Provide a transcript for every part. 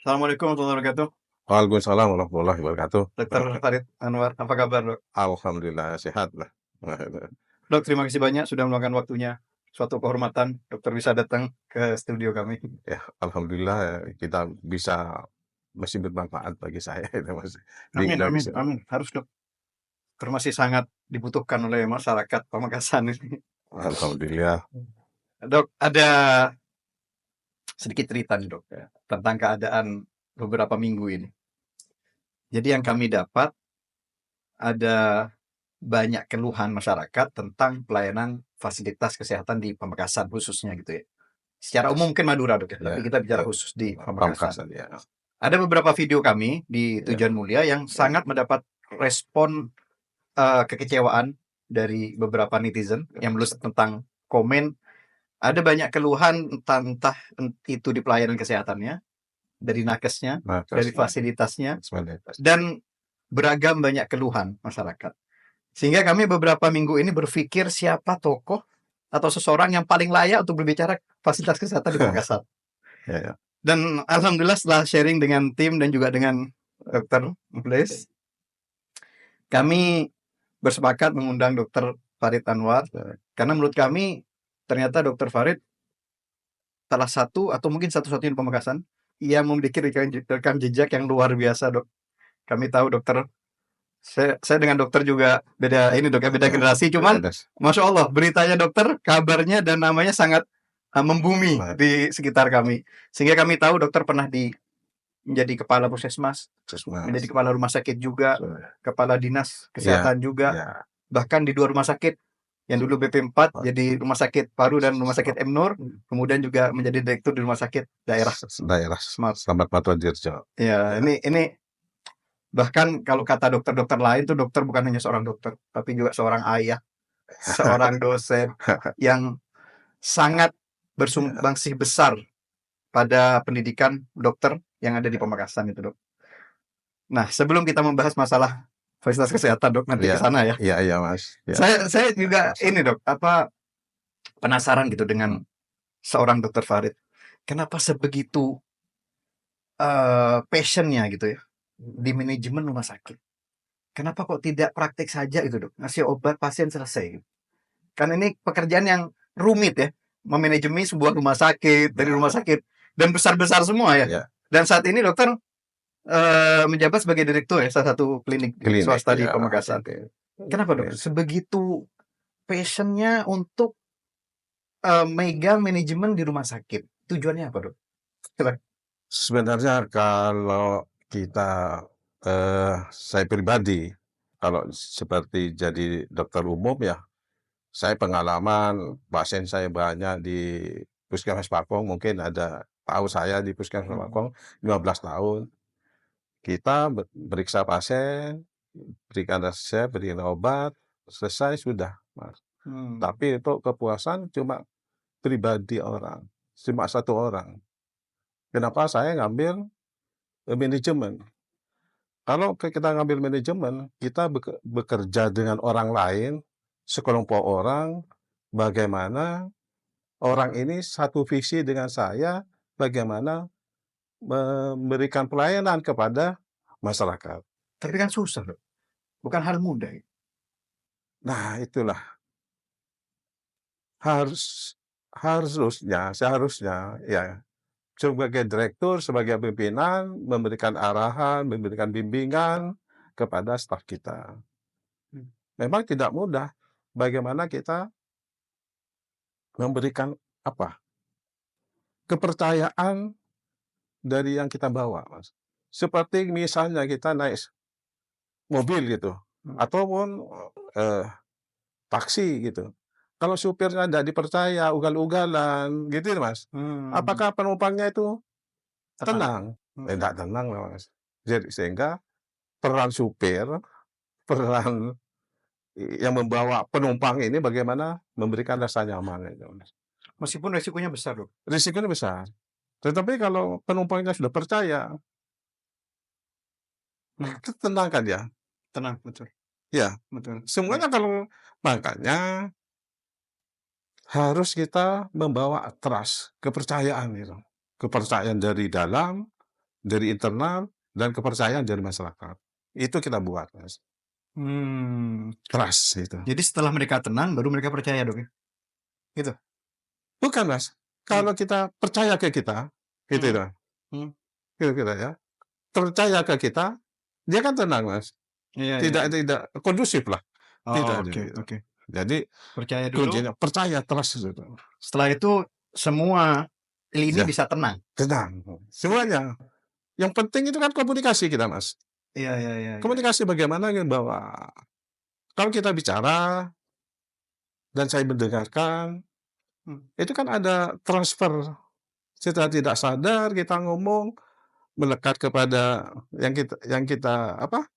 Assalamualaikum warahmatullahi wabarakatuh. Waalaikumsalam warahmatullahi wabarakatuh. Dokter Farid Anwar, apa kabar, Dok? Alhamdulillah sehat lah. Dok, terima kasih banyak sudah meluangkan waktunya. Suatu kehormatan dokter bisa datang ke studio kami. Ya, alhamdulillah kita bisa masih bermanfaat bagi saya itu Mas di Amin, amin, Indonesia. amin. Harus, Dok. Dokter masih sangat dibutuhkan oleh masyarakat Pamekasan ini. Alhamdulillah. Dok, ada sedikit cerita nih, Dok, ya, tentang keadaan beberapa minggu ini. Jadi yang kami dapat ada banyak keluhan masyarakat tentang pelayanan fasilitas kesehatan di Pamekasan khususnya gitu ya. Secara umum mungkin Madura, Dok, ya, Ya, tapi kita bicara ya. khusus di Pamekasan. Pamekasan ya. Ada beberapa video kami di Ya. Tujuan Mulia yang sangat mendapat respon kekecewaan dari beberapa netizen yang menulis tentang komen. Ada banyak keluhan entah itu di pelayanan kesehatannya, dari nakesnya, dari fasilitasnya, dan beragam banyak keluhan masyarakat. Sehingga kami beberapa minggu ini berpikir siapa tokoh atau seseorang yang paling layak untuk berbicara fasilitas kesehatan di Pamekasan. Ya. Dan alhamdulillah setelah sharing dengan tim dan juga dengan Dr. Muklis, kami bersepakat mengundang Dr. Farid Anwar karena menurut kami ternyata Dr. Farid salah satu atau mungkin satu-satunya di Pamekasan yang memiliki rekam jejak yang luar biasa, Dok. Kami tahu dokter, saya dengan dokter juga beda ini, Dok, ya, beda generasi, cuman Masya Allah beritanya dokter, kabarnya dan namanya sangat membumi di sekitar kami. Sehingga kami tahu dokter pernah menjadi kepala puskesmas, menjadi kepala rumah sakit juga, kepala dinas kesehatan juga, bahkan di 2 rumah sakit, yang dulu BP4 jadi rumah sakit Paru dan rumah sakit M Nur, kemudian juga menjadi direktur di rumah sakit daerah Selamat Patuan Dirjo. Ya, ini bahkan kalau kata dokter-dokter lain tuh dokter bukan hanya seorang dokter, tapi juga seorang ayah, seorang dosen yang sangat bersumbangsi besar pada pendidikan dokter yang ada di Pamekasan itu, Dok. Nah, sebelum kita membahas masalah fasilitas kesehatan, Dok, nanti ke sana ya. Iya, Mas. Ya. Saya juga ini, Dok, penasaran gitu dengan seorang Dr. Farid. Kenapa sebegitu passionnya gitu ya di manajemen rumah sakit? Kenapa kok tidak praktik saja gitu, Dok? Ngasih obat pasien selesai. Kan ini pekerjaan yang rumit ya, memanajemi sebuah rumah sakit, dari rumah sakit dan besar-besar semua ya. Dan saat ini dokter menjabat sebagai direktur ya salah satu klinik swasta di Pamekasan. Kenapa, Dok? Sebegitu passionnya untuk megang manajemen di rumah sakit. Tujuannya apa, Dok? Sebenarnya kalau kita saya pribadi kalau seperti jadi dokter umum ya, saya pengalaman pasien saya banyak di Puskesmas Pakong, mungkin ada tahu saya di Puskesmas Pakong 15 tahun. Kita periksa pasien, berikan resep, berikan obat, selesai sudah, Mas. Tapi itu kepuasan cuma pribadi orang, cuma satu orang. Kenapa saya ngambil manajemen? Kalau kita ngambil manajemen, kita bekerja dengan orang lain, sekelompok orang, bagaimana orang ini satu visi dengan saya, bagaimana memberikan pelayanan kepada masyarakat. Tapi kan susah, Dok. Bukan hal mudah. Nah, itulah. Seharusnya ya sebagai direktur, sebagai pimpinan memberikan arahan, memberikan bimbingan kepada staf kita. Memang tidak mudah bagaimana kita memberikan kepercayaan dari yang kita bawa, Mas. Seperti misalnya kita naik mobil gitu, ataupun taksi gitu. Kalau supirnya tidak dipercaya, ugal-ugalan, gitu Mas. Apakah penumpangnya itu tenang? Tidak tenang, Mas. Jadi sehingga peran supir, peran yang membawa penumpang ini bagaimana memberikan rasa nyaman itu, Mas. Meskipun resikonya besar, Dok. Risikonya besar. Tetapi kalau penumpangnya sudah percaya, tenang kan ya? Tenang, betul. Ya, betul. Semuanya kalau makanya harus kita membawa trust, kepercayaan gitu. Kepercayaan dari dalam, dari internal dan kepercayaan dari masyarakat. Itu kita buat, Mas. Trust itu. Jadi setelah mereka tenang baru mereka percaya, Dok, ya? Gitu? Bukan, Mas. Kalau kita percaya ke kita, gitu Hmm. loh. Hmm. Gitu kita ya. Percaya ke kita, dia kan tenang, Mas. Iya, Tidak iya. tidak kondusif lah. Tidak Oh, ada oke, gitu. oke. Jadi Percaya dulu, kuncinya percaya, trust itu. setelah itu semua lini Ya, bisa tenang? tenang. Semuanya. Yang penting itu kan komunikasi kita, Mas. Iya, iya, iya, iya. Komunikasi bagaimana bahwa kalau kita bicara dan saya mendengarkan, itu kan ada transfer. Secara tidak sadar kita ngomong melekat kepada yang kita apa,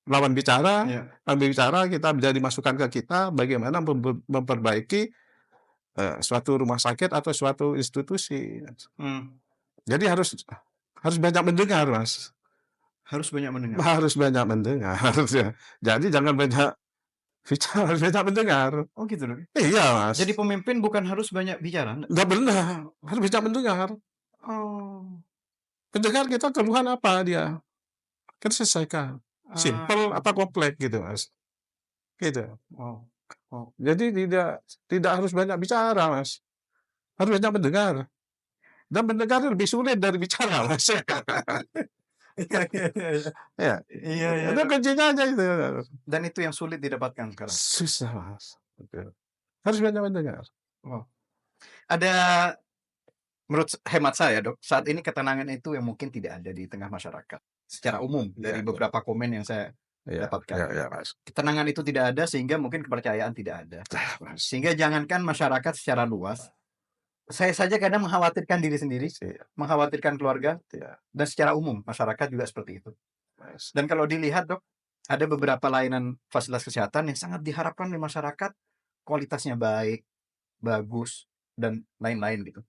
lawan bicara, Iya. lawan bicara kita jadi masukan ke kita bagaimana memperbaiki, suatu rumah sakit atau suatu institusi. Jadi harus banyak mendengar, Mas. Harus banyak mendengar? Harus banyak mendengar, ya. Jadi jangan banyak bicara, harus banyak mendengar. Oh gitu, Dok? Iya, Mas. Jadi pemimpin bukan harus banyak bicara? Nggak benar, harus banyak mendengar. Oh. Mendengar kita keluhan apa dia, kita selesaikan. Simpel apa kompleks gitu, Mas. Gitu. Wow. Wow. Jadi tidak harus banyak bicara, Mas. Harus banyak mendengar. Dan mendengar lebih sulit dari bicara, Mas. Iya, iya, iya, iya. Iya. Iya, iya. Itu kuncinya aja itu. Dan itu yang sulit didapatkan sekarang? Susah, Mas. Betul. Harus banyak mendengar. Wow. Ada, menurut hemat saya, Dok, saat ini ketenangan itu yang mungkin tidak ada di tengah masyarakat secara umum dari Iya, iya. beberapa komen yang saya Iya, dapatkan. iya, iya, Mas. Ketenangan itu tidak ada sehingga mungkin kepercayaan tidak ada. Mas. Sehingga jangankan masyarakat secara luas, saya saja kadang mengkhawatirkan diri sendiri, Iya, mengkhawatirkan keluarga, iya, dan secara umum masyarakat juga seperti itu. Mas. Dan kalau dilihat, Dok, ada beberapa layanan fasilitas kesehatan yang sangat diharapkan oleh masyarakat, kualitasnya baik, bagus, dan lain-lain gitu.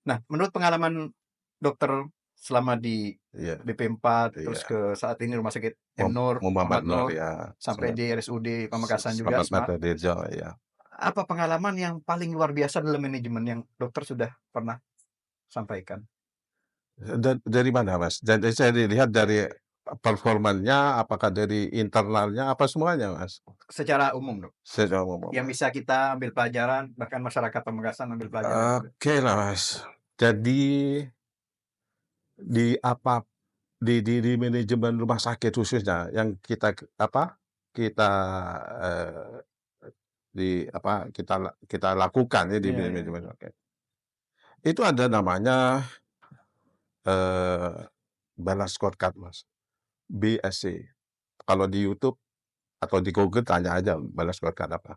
Nah, menurut pengalaman dokter selama di Iya, BP4, terus iya. ke saat ini Rumah Sakit M. Nur, Muhammad Muhammad Nur, Nur, ya. sampai di RSUD Pamekasan juga, Selamat Mata Dirjo, ya. apa pengalaman yang paling luar biasa dalam manajemen yang dokter sudah pernah sampaikan? Dari mana, Mas? Jadi saya dilihat dari performanya, apakah dari internalnya, apa semuanya, Mas? Secara umum, Dok. Secara umum, Yang Mas. bisa kita ambil pelajaran, bahkan masyarakat Pamekasan ambil pelajaran. Oke lah, Mas. Jadi di apa di manajemen rumah sakit khususnya yang kita kita eh, kita lakukan ya di Iya, iya. manajemen rumah sakit. Itu ada namanya balance scorecard, Mas. BSC. Kalau di YouTube atau di Google tanya aja balance scorecard apa.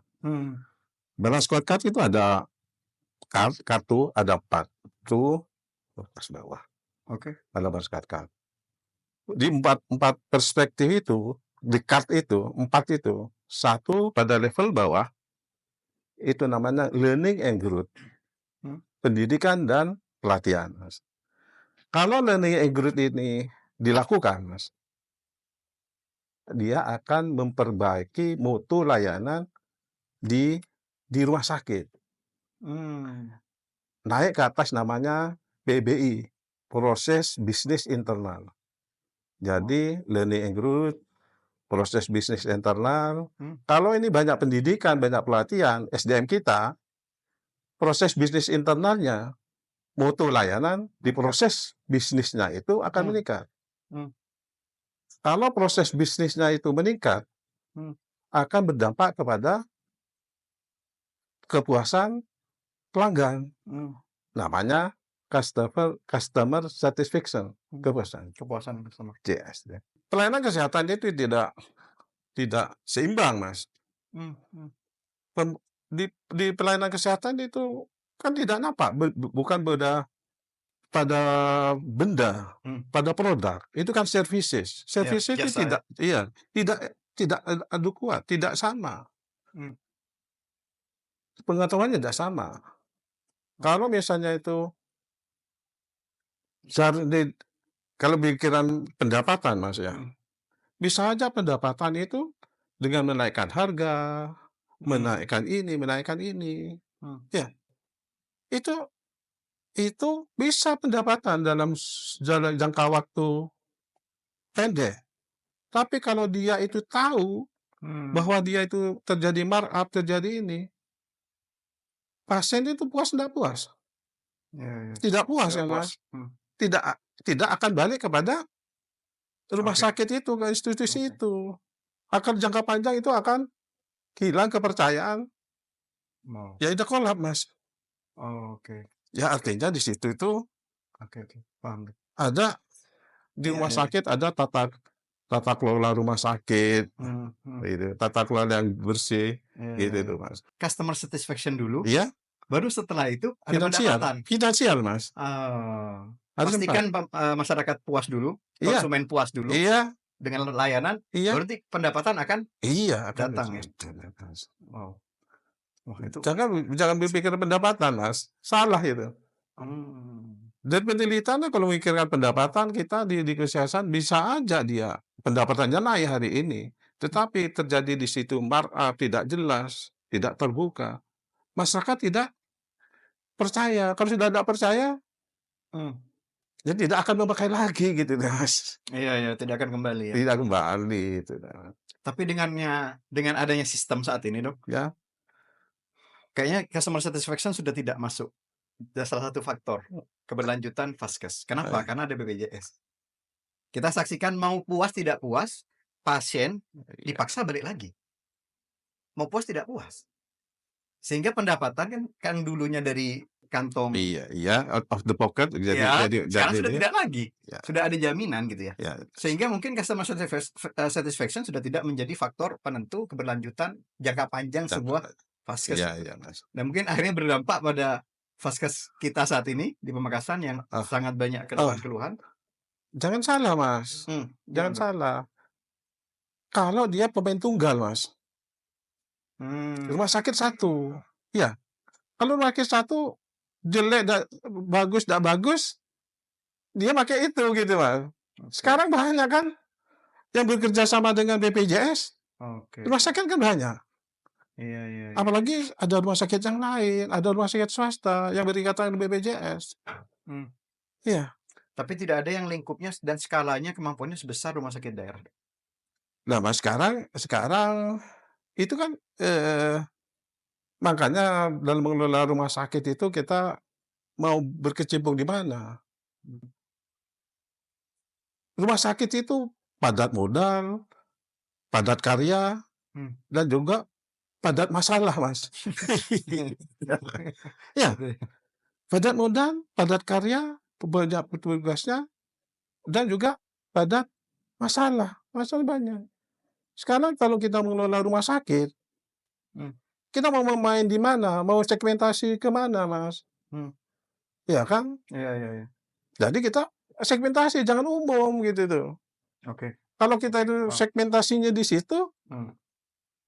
Balance scorecard itu ada kartu ada 4. Itu pas bawah. Oke. Ada balance scorecard. Di empat perspektif itu, di card itu, 4 itu, 1 pada level bawah, itu namanya learning and growth. Pendidikan dan pelatihan, Mas. Kalau learning and growth ini dilakukan, Mas, dia akan memperbaiki mutu layanan di rumah sakit. Naik ke atas namanya PBI, proses bisnis internal. Jadi learning and growth, proses bisnis internal. Kalau ini banyak pendidikan, banyak pelatihan, SDM kita, proses bisnis internalnya, mutu layanan di proses bisnisnya itu akan meningkat. Kalau proses bisnisnya itu meningkat, akan berdampak kepada kepuasan pelanggan. Namanya customer satisfaction, kepuasan bersama. CS. Pelayanan kesehatan itu tidak seimbang, Mas. Di pelayanan kesehatan itu kan tidak nampak, bukan pada benda, pada produk. Itu kan services. Services itu jasa, tidak adu kuat, tidak sama. Pengetahuannya tidak sama. Kalau misalnya itu kalau pikiran pendapatan, Mas, ya, bisa aja pendapatan itu dengan menaikkan harga, menaikkan ini. Ya. itu bisa pendapatan dalam dalam jangka waktu pendek. Tapi kalau dia itu tahu bahwa dia itu terjadi markup, terjadi ini, pasien itu puas enggak puas? Ya, Tidak puas tidak kan, puas. Mas? Tidak tidak akan balik kepada rumah Oke. sakit itu, ke institusi itu. Akan jangka panjang itu akan hilang kepercayaan. Ya udah kolap, Mas. Oke. Ya artinya di situ itu Oke, paham. ada di rumah sakit ada tata kelola rumah sakit, gitu, tata kelola yang bersih, gitu tuh, Mas. Customer satisfaction dulu, Iya, baru setelah itu ada pendapatan. finansial, Mas. Harus Pastikan masyarakat puas dulu, Iya, konsumen puas dulu iya, dengan layanan, iya, baru nanti pendapatan akan iya, akan datang ya. Mas. Wow. Wah, itu Jangan berpikir pendapatan, Mas. Salah itu. Dan penelitiannya kalau memikirkan pendapatan kita di kesehatan bisa aja dia pendapatannya naik hari ini, tetapi terjadi di situ markup tidak jelas, tidak terbuka, masyarakat tidak percaya. Kalau sudah tidak percaya, ya tidak akan memakai lagi gitu, Mas. Iya, tidak akan kembali ya. Tidak kembali itu. Tapi dengan adanya sistem saat ini, Dok, Ya, kayaknya customer satisfaction sudah tidak masuk. Salah satu faktor keberlanjutan Vaskes. Kenapa? Karena ada BPJS. Kita saksikan mau puas tidak puas, pasien dipaksa balik lagi. Mau puas tidak puas. Sehingga pendapatan kan dulunya dari kantong. Iya, out of the pocket sekarang sudah tidak lagi. Ya. Sudah ada jaminan gitu ya. Ya. Sehingga mungkin customer satisfaction sudah tidak menjadi faktor penentu keberlanjutan jangka panjang sebuah Vaskes. Iya, Mas. Dan mungkin akhirnya berdampak pada Vaskes kita saat ini di Pamekasan yang sangat banyak keluhan-keluhan. Jangan salah, Mas. Jangan salah. Kalau dia pemain tunggal, Mas. Rumah sakit satu. Ya. Kalau rumah sakit satu jelek, bagus, tidak bagus, dia pakai itu gitu, Mas. Sekarang banyak kan yang bekerja sama dengan BPJS. Rumah sakit kan banyak. Iya. Apalagi ada rumah sakit yang lain, ada rumah sakit swasta yang berikatan dengan BPJS. Iya. Tapi tidak ada yang lingkupnya dan skalanya kemampuannya sebesar rumah sakit daerah. Nah, Mas, sekarang itu kan makanya dalam mengelola rumah sakit itu kita mau berkecimpung di mana? Rumah sakit itu padat modal, padat karya, dan juga padat masalah, Mas. Ya, padat modal, padat karya, banyak petugasnya, dan juga padat masalah banyak. Sekarang kalau kita mengelola rumah sakit, kita mau main di mana? Mau segmentasi ke mana, Mas? Ya kan? Iya. Jadi kita segmentasi, jangan umum gitu tuh. Oke. Kalau kita itu segmentasinya di situ,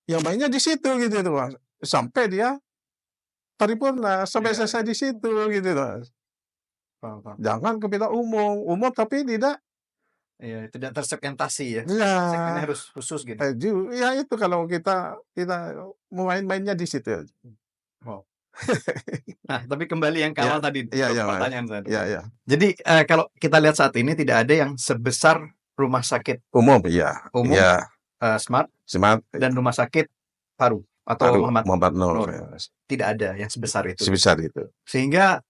yang mainnya di situ gitu tuh, Mas. Sampai dia paripurna, sampai selesai di situ gitu, Mas. Jangan kita umum tapi tidak. Iya, tidak tersegmentasi ya. Iya. Segmennya harus khusus gitu. Ya itu kalau kita main-mainnya di situ. Wow. Nah, tapi kembali yang ke awal tadi, pertanyaan tadi. Iya. Jadi kalau kita lihat saat ini tidak ada yang sebesar rumah sakit umum, Smart, dan rumah sakit Paru atau Muhammad Nur. Tidak ada yang sebesar itu. Sehingga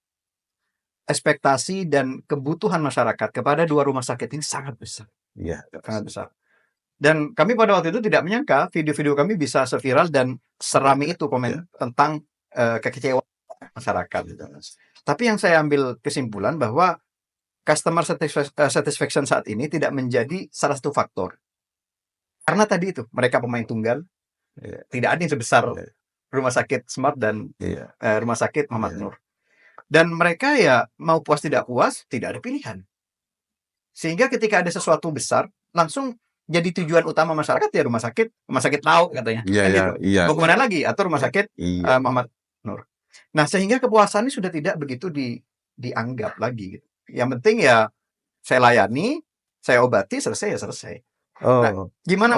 ekspektasi dan kebutuhan masyarakat kepada dua rumah sakit ini sangat besar. Iya, sangat besar. Dan kami pada waktu itu tidak menyangka video-video kami bisa seviral dan serami itu komen tentang kekecewaan masyarakat. Tapi yang saya ambil kesimpulan bahwa customer satisfaction saat ini tidak menjadi salah satu faktor. Karena tadi itu, mereka pemain tunggal, tidak ada yang sebesar rumah sakit Smart dan rumah sakit Muhammad Nur. Dan mereka ya mau puas tidak puas, tidak ada pilihan. Sehingga ketika ada sesuatu besar, langsung jadi tujuan utama masyarakat ya rumah sakit tahu katanya. Mau kemana lagi? Atau rumah sakit Muhammad Nur. Nah, sehingga kepuasan ini sudah tidak begitu dianggap lagi. Gitu. Yang penting ya saya layani, saya obati, selesai ya selesai. Nah, gimana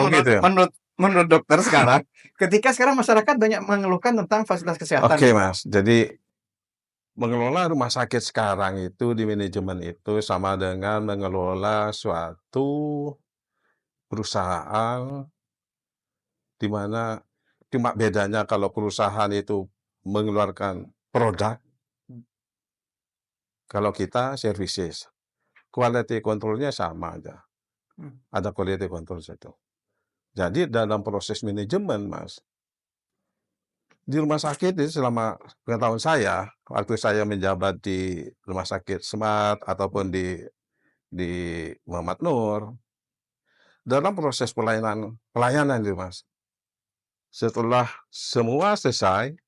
menurut dokter sekarang? Ketika sekarang masyarakat banyak mengeluhkan tentang fasilitas kesehatan. Oke, Mas. Jadi mengelola rumah sakit sekarang itu di manajemen itu sama dengan mengelola suatu perusahaan di mana cuma bedanya kalau perusahaan itu mengeluarkan produk, kalau kita services. Quality control-nya sama aja. Ada quality control situ. Jadi dalam proses manajemen, Mas, di rumah sakit itu selama pengetahuan saya, waktu saya menjabat di Rumah Sakit Smart ataupun di Muhammad Nur, dalam proses pelayanan itu, Mas, setelah semua selesai,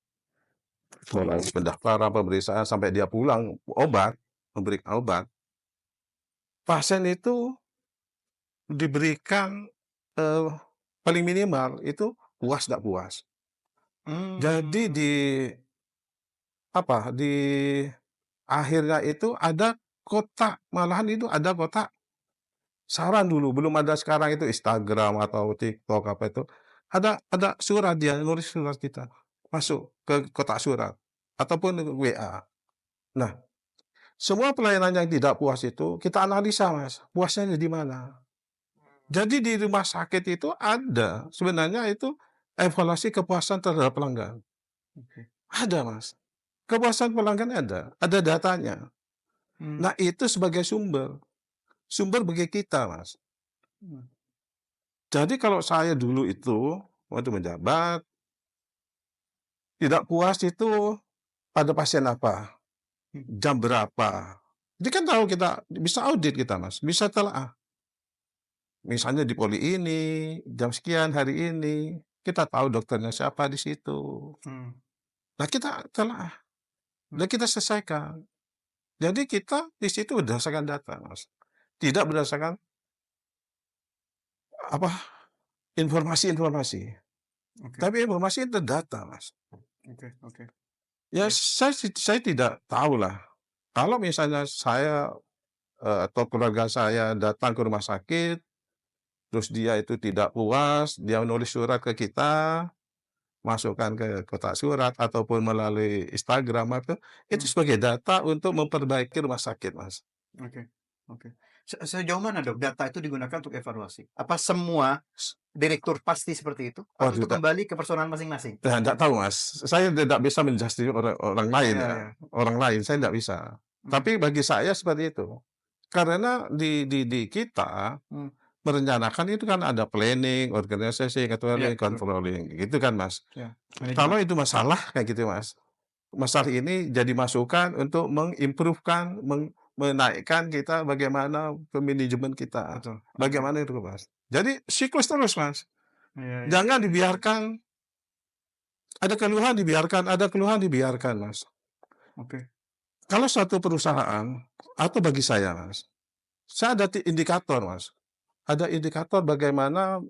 mulai pendaftaran, pemeriksaan, sampai dia pulang memberikan obat, pasien itu diberikan, paling minimal itu puas tidak puas. Jadi di akhirnya itu ada kotak, malahan itu ada kotak saran dulu, belum ada sekarang itu Instagram atau TikTok apa itu. Ada surat, dia nulis surat kita, masuk ke kotak surat ataupun WA. Nah, semua pelayanan yang tidak puas itu kita analisa, Mas, puasnya di mana. Jadi di rumah sakit itu ada sebenarnya itu evaluasi kepuasan terhadap pelanggan. Ada, Mas. Kepuasan pelanggan ada datanya. Nah, itu sebagai sumber bagi kita, Mas. Jadi kalau saya dulu itu waktu menjabat, tidak puas itu pada pasien apa, jam berapa. Jadi kan tahu, kita bisa audit kita, Mas, bisa telaah. Misalnya di poli ini, jam sekian hari ini, kita tahu dokternya siapa di situ. Nah, kita telaah, dan kita selesaikan. Jadi kita di situ berdasarkan data, Mas. Tidak berdasarkan informasi-informasi. Tapi informasi itu data, Mas. Ya, saya tidak tahulah. Kalau misalnya saya atau keluarga saya datang ke rumah sakit, terus dia itu tidak puas, dia menulis surat ke kita, masukkan ke kotak surat ataupun melalui Instagram itu sebagai data untuk memperbaiki rumah sakit, Mas. Sejauh mana, Dok, data itu digunakan untuk evaluasi? Apa semua direktur pasti seperti itu? Atau itu kembali ke personal masing-masing? Nah, tidak tahu, Mas. Saya tidak bisa menjudge orang lain ya. Orang lain saya tidak bisa. Tapi bagi saya seperti itu. Karena di kita merencanakan itu kan ada planning, organisasi, controlling, gitu kan, Mas. Kalau itu masalah kayak gitu, Mas, masalah ini jadi masukan untuk mengimprove-kan, menaikkan kita bagaimana ke manajemen kita. Bagaimana itu, Mas. Jadi siklus terus, Mas. Jangan dibiarkan ada keluhan dibiarkan, Mas. Kalau suatu perusahaan atau bagi saya, Mas, saya ada indikator, Mas. Ada indikator bagaimana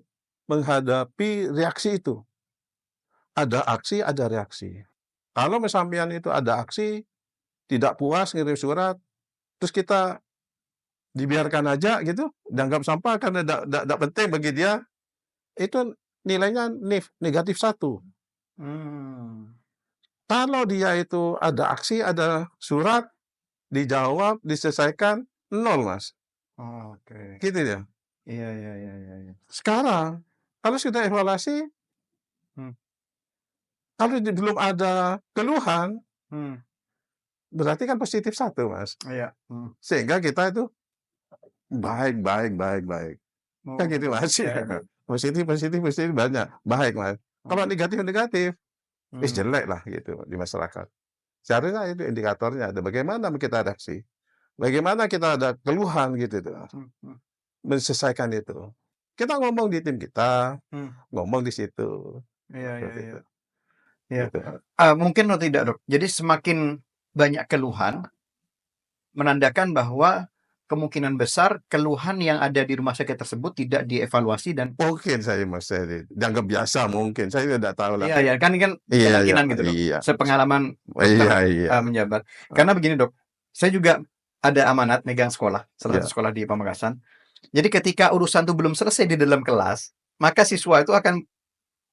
menghadapi reaksi itu. Ada aksi, ada reaksi. Kalau sampean itu ada aksi, tidak puas, ngirim surat, terus kita dibiarkan aja gitu, dianggap sampah karena tidak penting bagi dia, itu nilainya negatif 1. Kalau dia itu ada aksi, ada surat, dijawab, diselesaikan, 0, Mas. Gitu ya. Iya. Sekarang, kalau sudah evaluasi, kalau belum ada keluhan, berarti kan positif 1, Mas. Sehingga kita itu baik. Kan gitu, Mas. Positif banyak, baik, Mas. Kalau negatif, jelek lah gitu di masyarakat. Seharusnya itu indikatornya ada. Bagaimana kita reaksi, bagaimana kita ada keluhan gitu tuh, menyelesaikan itu. Kita ngomong di tim kita, ngomong di situ. Iya. Mungkin atau tidak, Dok. Jadi semakin banyak keluhan, menandakan bahwa kemungkinan besar keluhan yang ada di rumah sakit tersebut tidak dievaluasi dan mungkin saya, Mas, dianggap biasa mungkin. Saya tidak tahu lah. Iya, kan kemungkinan gitu, Dok. Sepengalaman menjabat. Karena begini, Dok. Saya juga ada amanat megang sekolah, salah satu sekolah di Pamekasan. Jadi ketika urusan itu belum selesai di dalam kelas, maka siswa itu akan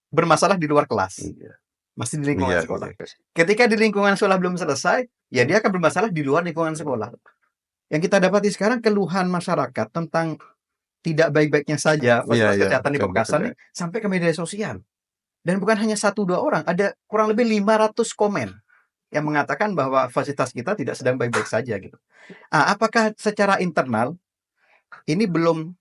bermasalah di luar kelas. Masih di lingkungan Iya sekolah. iya. Ketika di lingkungan sekolah belum selesai, ya dia akan bermasalah di luar lingkungan sekolah. Yang kita dapati sekarang keluhan masyarakat tentang tidak baik-baiknya saja Iya fasilitas iya, kesehatan di betul betul. Pamekasan nih sampai ke media sosial. Dan bukan hanya 1, 2 orang, ada kurang lebih 500 komen yang mengatakan bahwa fasilitas kita tidak sedang baik-baik saja gitu. Apakah secara internal ini belum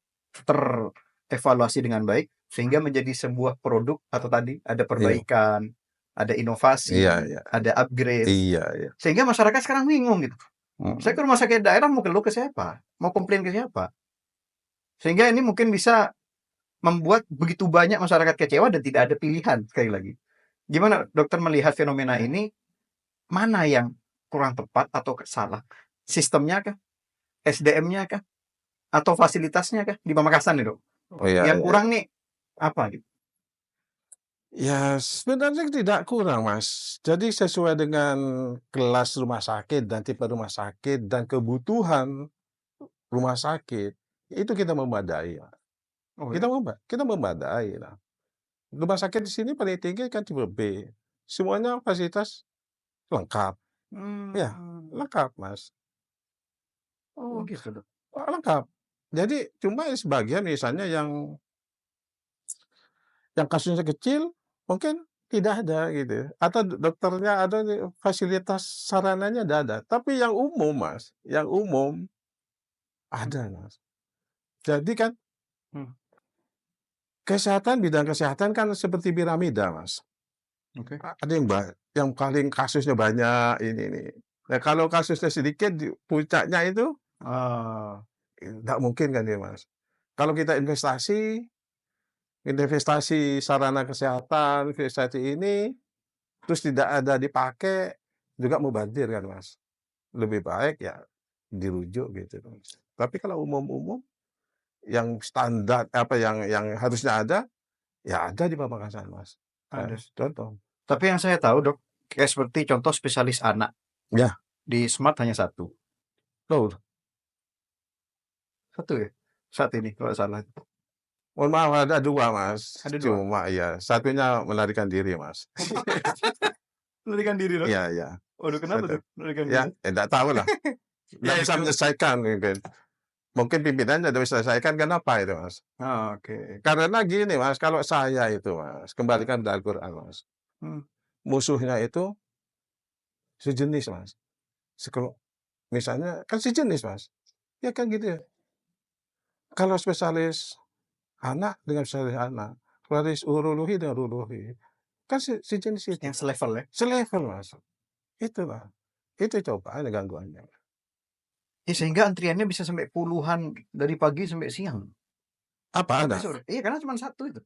terevaluasi dengan baik sehingga menjadi sebuah produk atau tadi ada Iya. perbaikan, ada inovasi, Iya iya. ada upgrade, Iya iya. sehingga masyarakat sekarang bingung gitu. Saya ke Mhm. rumah sakit daerah mau keluh ke siapa? Mau komplain ke siapa? Sehingga ini mungkin bisa membuat begitu banyak masyarakat kecewa dan tidak ada pilihan sekali lagi. Gimana dokter melihat fenomena ini? Mana yang kurang tepat atau salah? Sistemnya kah? SDM-nya kah? Atau fasilitasnya kah? Di Pamekasan nih, Dok. Oh, iya Yang iya. kurang nih apa gitu? Ya, sebenarnya tidak kurang, Mas. Jadi sesuai dengan kelas rumah sakit dan tipe rumah sakit dan kebutuhan rumah sakit, itu kita memadai, Mas. Oh ya? Kita memadai lah. Rumah sakit di sini paling tinggi kan tipe B. Semuanya fasilitas lengkap. Ya, Mmm. lengkap, Mas. Oh gitu, Dok. Lengkap. Jadi cuma sebagian misalnya yang kasusnya kecil, mungkin tidak ada gitu, atau dokternya ada nih, fasilitas sarananya nggak ada. Tapi yang umum, Mas, yang umum ada, Mas. Jadi kan Hmm, bidang kesehatan kan seperti piramida, Mas. oke. Ada yang paling kasusnya banyak ini nih. Nah, kalau kasusnya sedikit di puncaknya itu, Ah, nggak mungkin kan ya, Mas. Kalau kita investasi sarana kesehatan, investasi ini, terus tidak ada dipakai, juga mubazir kan, Mas. Lebih baik ya dirujuk gitu, Mas. Tapi kalau umum-umum, yang standar apa, yang harusnya ada, ya ada di Pamekasan, Mas. ada. Contoh. Tapi yang saya tahu, Dok, kayak seperti contoh spesialis anak Ya, di Smart hanya satu. loh, Satu ya? Saat ini kalau nggak salah. mohon maaf ada 2, Mas. Ada 2. Cuma ya, satunya melarikan diri, Mas. Melarikan diri, Dok? Iya iya, Waduh, kenapa satu. tuh melarikan Ya, diri? nggak tahu lah, Ya nggak bisa itu. menyelesaikan mungkin. Mungkin pimpinannya nggak bisa selesaikan, kenapa itu, Mas? Oke. Karena gini, Mas, kalau saya itu, Mas, kembalikan ke Al-Qur'an, Mas. Hmm, Musuhnya itu sejenis, Mas. Sekelo misalnya kan sejenis, Mas. Ya kan gitu ya. Kalau spesialis anak dengan spesialis anak, spesialis urologi dengan urologi, kan sejenis itu, yang selevel ya? selevel, Mas. Itulah, itu cobaan gangguannya. Ya, sehingga antriannya bisa sampai puluhan dari pagi sampai siang. Apa Sampai ada? sore. Iya, karena cuma satu itu.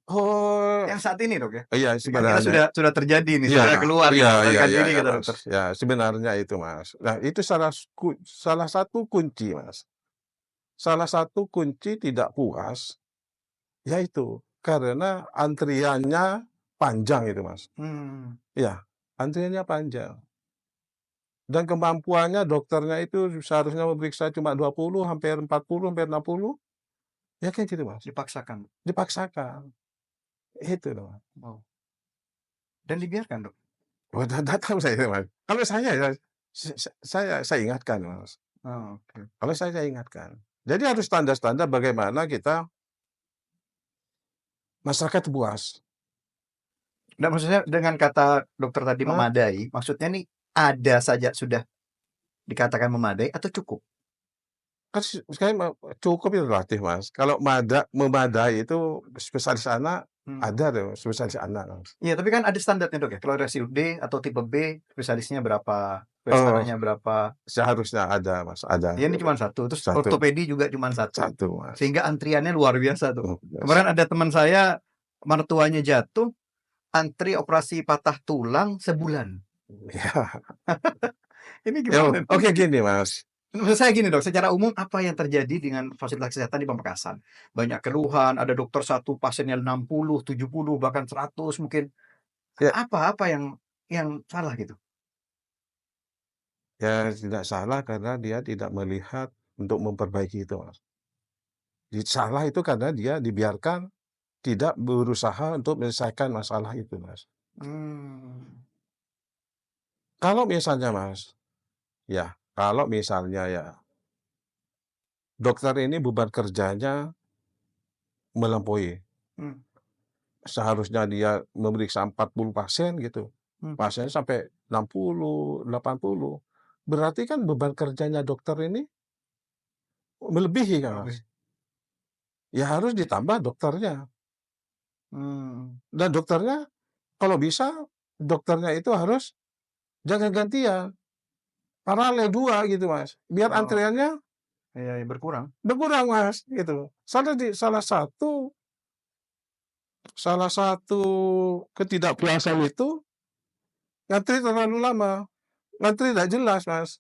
Oh, Yang saat ini, Dok, ya? iya Kan kita sebenarnya sudah terjadi nih, iya sudah keluar nih, iya iya melarikan iya diri iya, kata Mas. dokter. Ya sebenarnya itu, Mas. Nah itu salah satu kunci, Mas. Salah satu kunci tidak puas, yaitu karena antriannya panjang itu, Mas. Hmm, Iya, antriannya panjang. Dan kemampuannya dokternya itu seharusnya memeriksa cuma 20, hampir 40, hampir 60, ya kayak gitu, Mas. dipaksakan. Dipaksakan, itu loh, Mas. Wow. Dan dibiarkan, Dok? Wah, nggak tahu saya itu, Mas. Kalau saya ya, saya ingatkan, Mas. Oh, oke. Kalau saya ingatkan. Jadi harus standar-standar bagaimana kita masyarakat puas. Nggak, maksudnya dengan kata dokter tadi Heeh. memadai, maksudnya nih ada saja sudah dikatakan memadai atau cukup? Kan saya cukup itu relatif, Mas. Kalau memadai itu spesialis anak, Hmm. ada tuh spesialis anak, Mas. Iya, tapi kan ada standarnya, Dok, ya? Kalau residu D atau tipe B, spesialisnya berapa, spesialis Oh, anaknya berapa. seharusnya ada, Mas, ada. Ya ini cuma satu, terus Satu ortopedi juga cuma satu. satu, Mas. Sehingga antriannya luar biasa tuh. Yes. Kemarin ada teman saya, mertuanya jatuh, antri operasi patah tulang sebulan. Ya. Ini Ya, gimana? oke gini, Mas. Maksud saya gini, Dok, secara umum apa yang terjadi dengan fasilitas kesehatan di Pamekasan? Banyak keluhan, ada dokter satu pasiennya 60, 70, bahkan 100 mungkin. Ya Apa yang salah gitu? ya tidak salah karena dia tidak melihat untuk memperbaiki itu, Mas. Salah itu karena dia dibiarkan tidak berusaha untuk menyelesaikan masalah itu, Mas. Mmm. Kalau misalnya Mas, kalau misalnya ya, dokter ini beban kerjanya melampaui. Mmm. Seharusnya dia memeriksa 40 pasien gitu, Mmm. pasiennya sampai 60, 80. Berarti kan beban kerjanya dokter ini melebihi kan, Mas. Lebih. Ya harus ditambah dokternya. Mmm. Dan dokternya kalau bisa, dokternya itu harus jangan gantian, paralel 2 gitu, Mas. Biar Oh, antriannya iya iya, berkurang. berkurang, Mas, gitu. Salah satu ketidakpuasan itu ngantri terlalu lama, ngantri nggak jelas, Mas.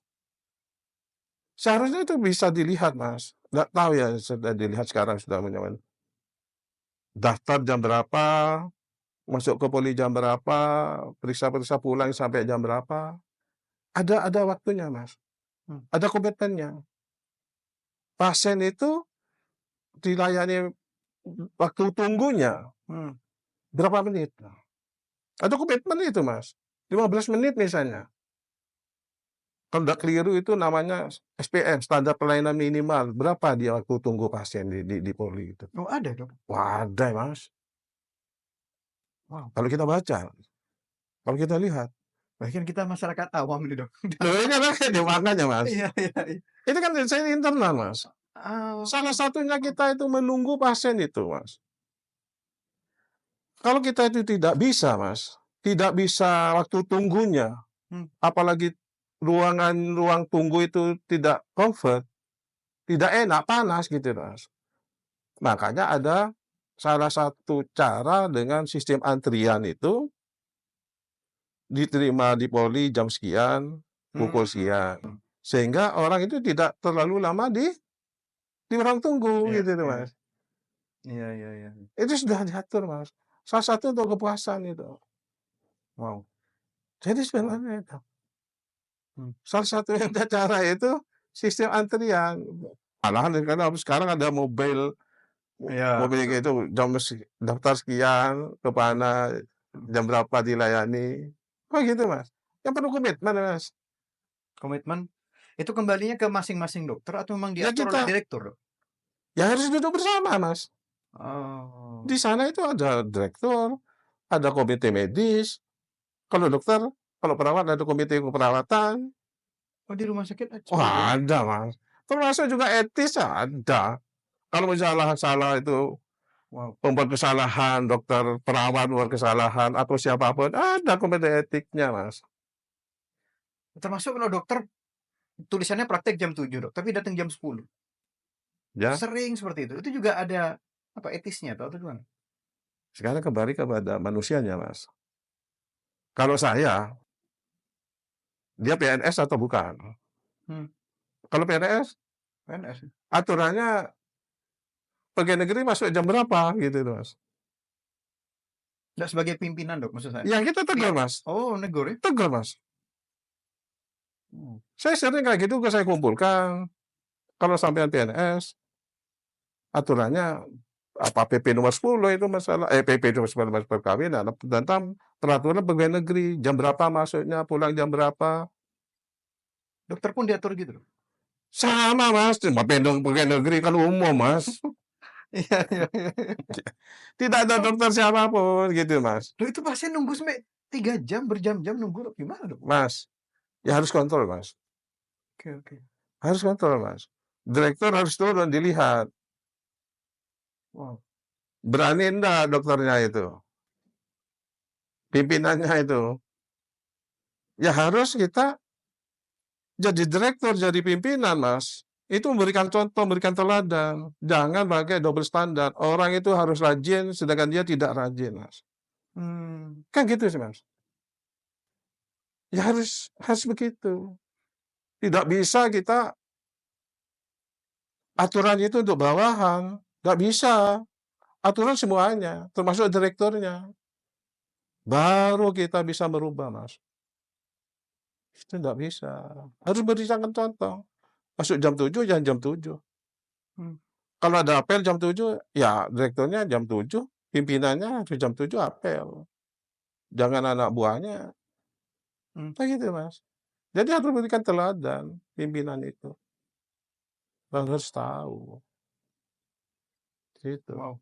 Seharusnya itu bisa dilihat, Mas. Nggak tahu ya sudah dilihat sekarang sudah daftar jam berapa, masuk ke poli jam berapa, periksa-periksa pulang sampai jam berapa. Ada waktunya, Mas. Mmm. Ada komitmennya. Pasien itu dilayani waktu tunggunya Mmm. berapa menit. Ada komitmen itu, Mas. 15 menit misalnya. Kalau udah keliru itu namanya SPM, standar pelayanan minimal. Berapa dia waktu tunggu pasien di poli itu. Oh, ada dong? Wah, ada, Mas. Wow. Kalau kita baca, kalau kita lihat. Berarti kan kita masyarakat awam ini dong. Loh, ini kan makanya, Mas. Iya iya iya. Itu kan desain internal, Mas. Oh. Salah satunya kita itu menunggu pasien itu, Mas. Kalau kita itu tidak bisa, Mas, tidak bisa waktu tunggunya, Mmm. apalagi ruang tunggu itu tidak comfort, tidak enak, panas gitu, Mas. Makanya ada salah satu cara dengan sistem antrian itu diterima di poli jam sekian, pukul sekian. Mmm. Sehingga orang itu tidak terlalu lama di ruang tunggu Iya gitu tuh, iya. Mas. Iya iya iya. Itu sudah diatur, Mas. Salah satu untuk kepuasan itu. Wow. Jadi Wow. sebenarnya itu, Mmm. salah satu yang cara itu sistem antrian. Malahan karena sekarang ada Iya, mobil betul. itu daftar sekian, ke mana, Mhm. jam berapa dilayani. Oh gitu, Mas. Yang perlu komitmen, Mas. Komitmen itu kembalinya ke masing-masing dokter atau memang Ya diatur oleh kita direktur, Dok? ya harus duduk bersama, Mas. Di Oh. sana itu ada direktur, ada komite medis, kalau dokter, kalau perawat ada komite keperawatan. Oh, di rumah sakit seperti itu? Wah, ada, Mas. Termasuk juga etis ada. Kalau misalnya salah itu Wow. membuat kesalahan, dokter perawat membuat kesalahan atau siapapun, ada komite etiknya, Mas. Termasuk kalau dokter tulisannya praktek jam 7, Dok, tapi datang jam 10. Ya, Sering seperti itu. Itu juga ada apa etisnya atau gimana? sekarang kembali kepada manusianya, Mas. Kalau saya, dia PNS atau bukan? Hmm, Kalau PNS, PNS. aturannya pegawai negeri masuk jam berapa gitu tuh, Mas. Nggak sebagai pimpinan, Dok, maksud saya? Ya kita tegur, Pihak Mas. oh, negur ya? Tegur, Mas. Hmm. Saya sering kayak gitu saya kumpulkan. Kalau sampean PNS, aturannya apa PP nomor 10 itu masalah PP nomor 10 Mas perkawinan tentang peraturan pegawai negeri, jam berapa masuknya, pulang jam berapa. Dokter pun diatur gitu, Dok? Sama, Mas, cuma pegawai negeri kan umum, Mas. Iya iya iya. Tidak ada Oh, dokter siapapun gitu, Mas. loh itu pasien nunggu sampai 3 jam, berjam-jam nunggu, Dok, gimana, Dok? Mas, ya harus kontrol, Mas. Oke oke. Harus kontrol, Mas. Direktur harus turun dilihat, Wow. berani enggak dokternya itu, pimpinannya itu. Ya harus kita jadi direktur, jadi pimpinan, Mas, itu memberikan contoh, memberikan teladan. Jangan pakai double standar. Orang itu harus rajin, sedangkan dia tidak rajin, Mas. Mmm. Kan gitu sih, Mas. Ya harus begitu. Tidak bisa kita aturan itu untuk bawahan, nggak bisa. Aturan semuanya, termasuk direkturnya. Baru kita bisa merubah, Mas. Itu nggak bisa. Harus berikan contoh. Masuk jam 7, jangan jam 7. Mmm. Kalau ada apel jam 7, ya direkturnya jam 7, pimpinannya harus jam 7 apel. jangan anak buahnya. Begitu, Mas. Jadi harus memberikan teladan pimpinan itu. Dan harus tahu. Gitu. Wow.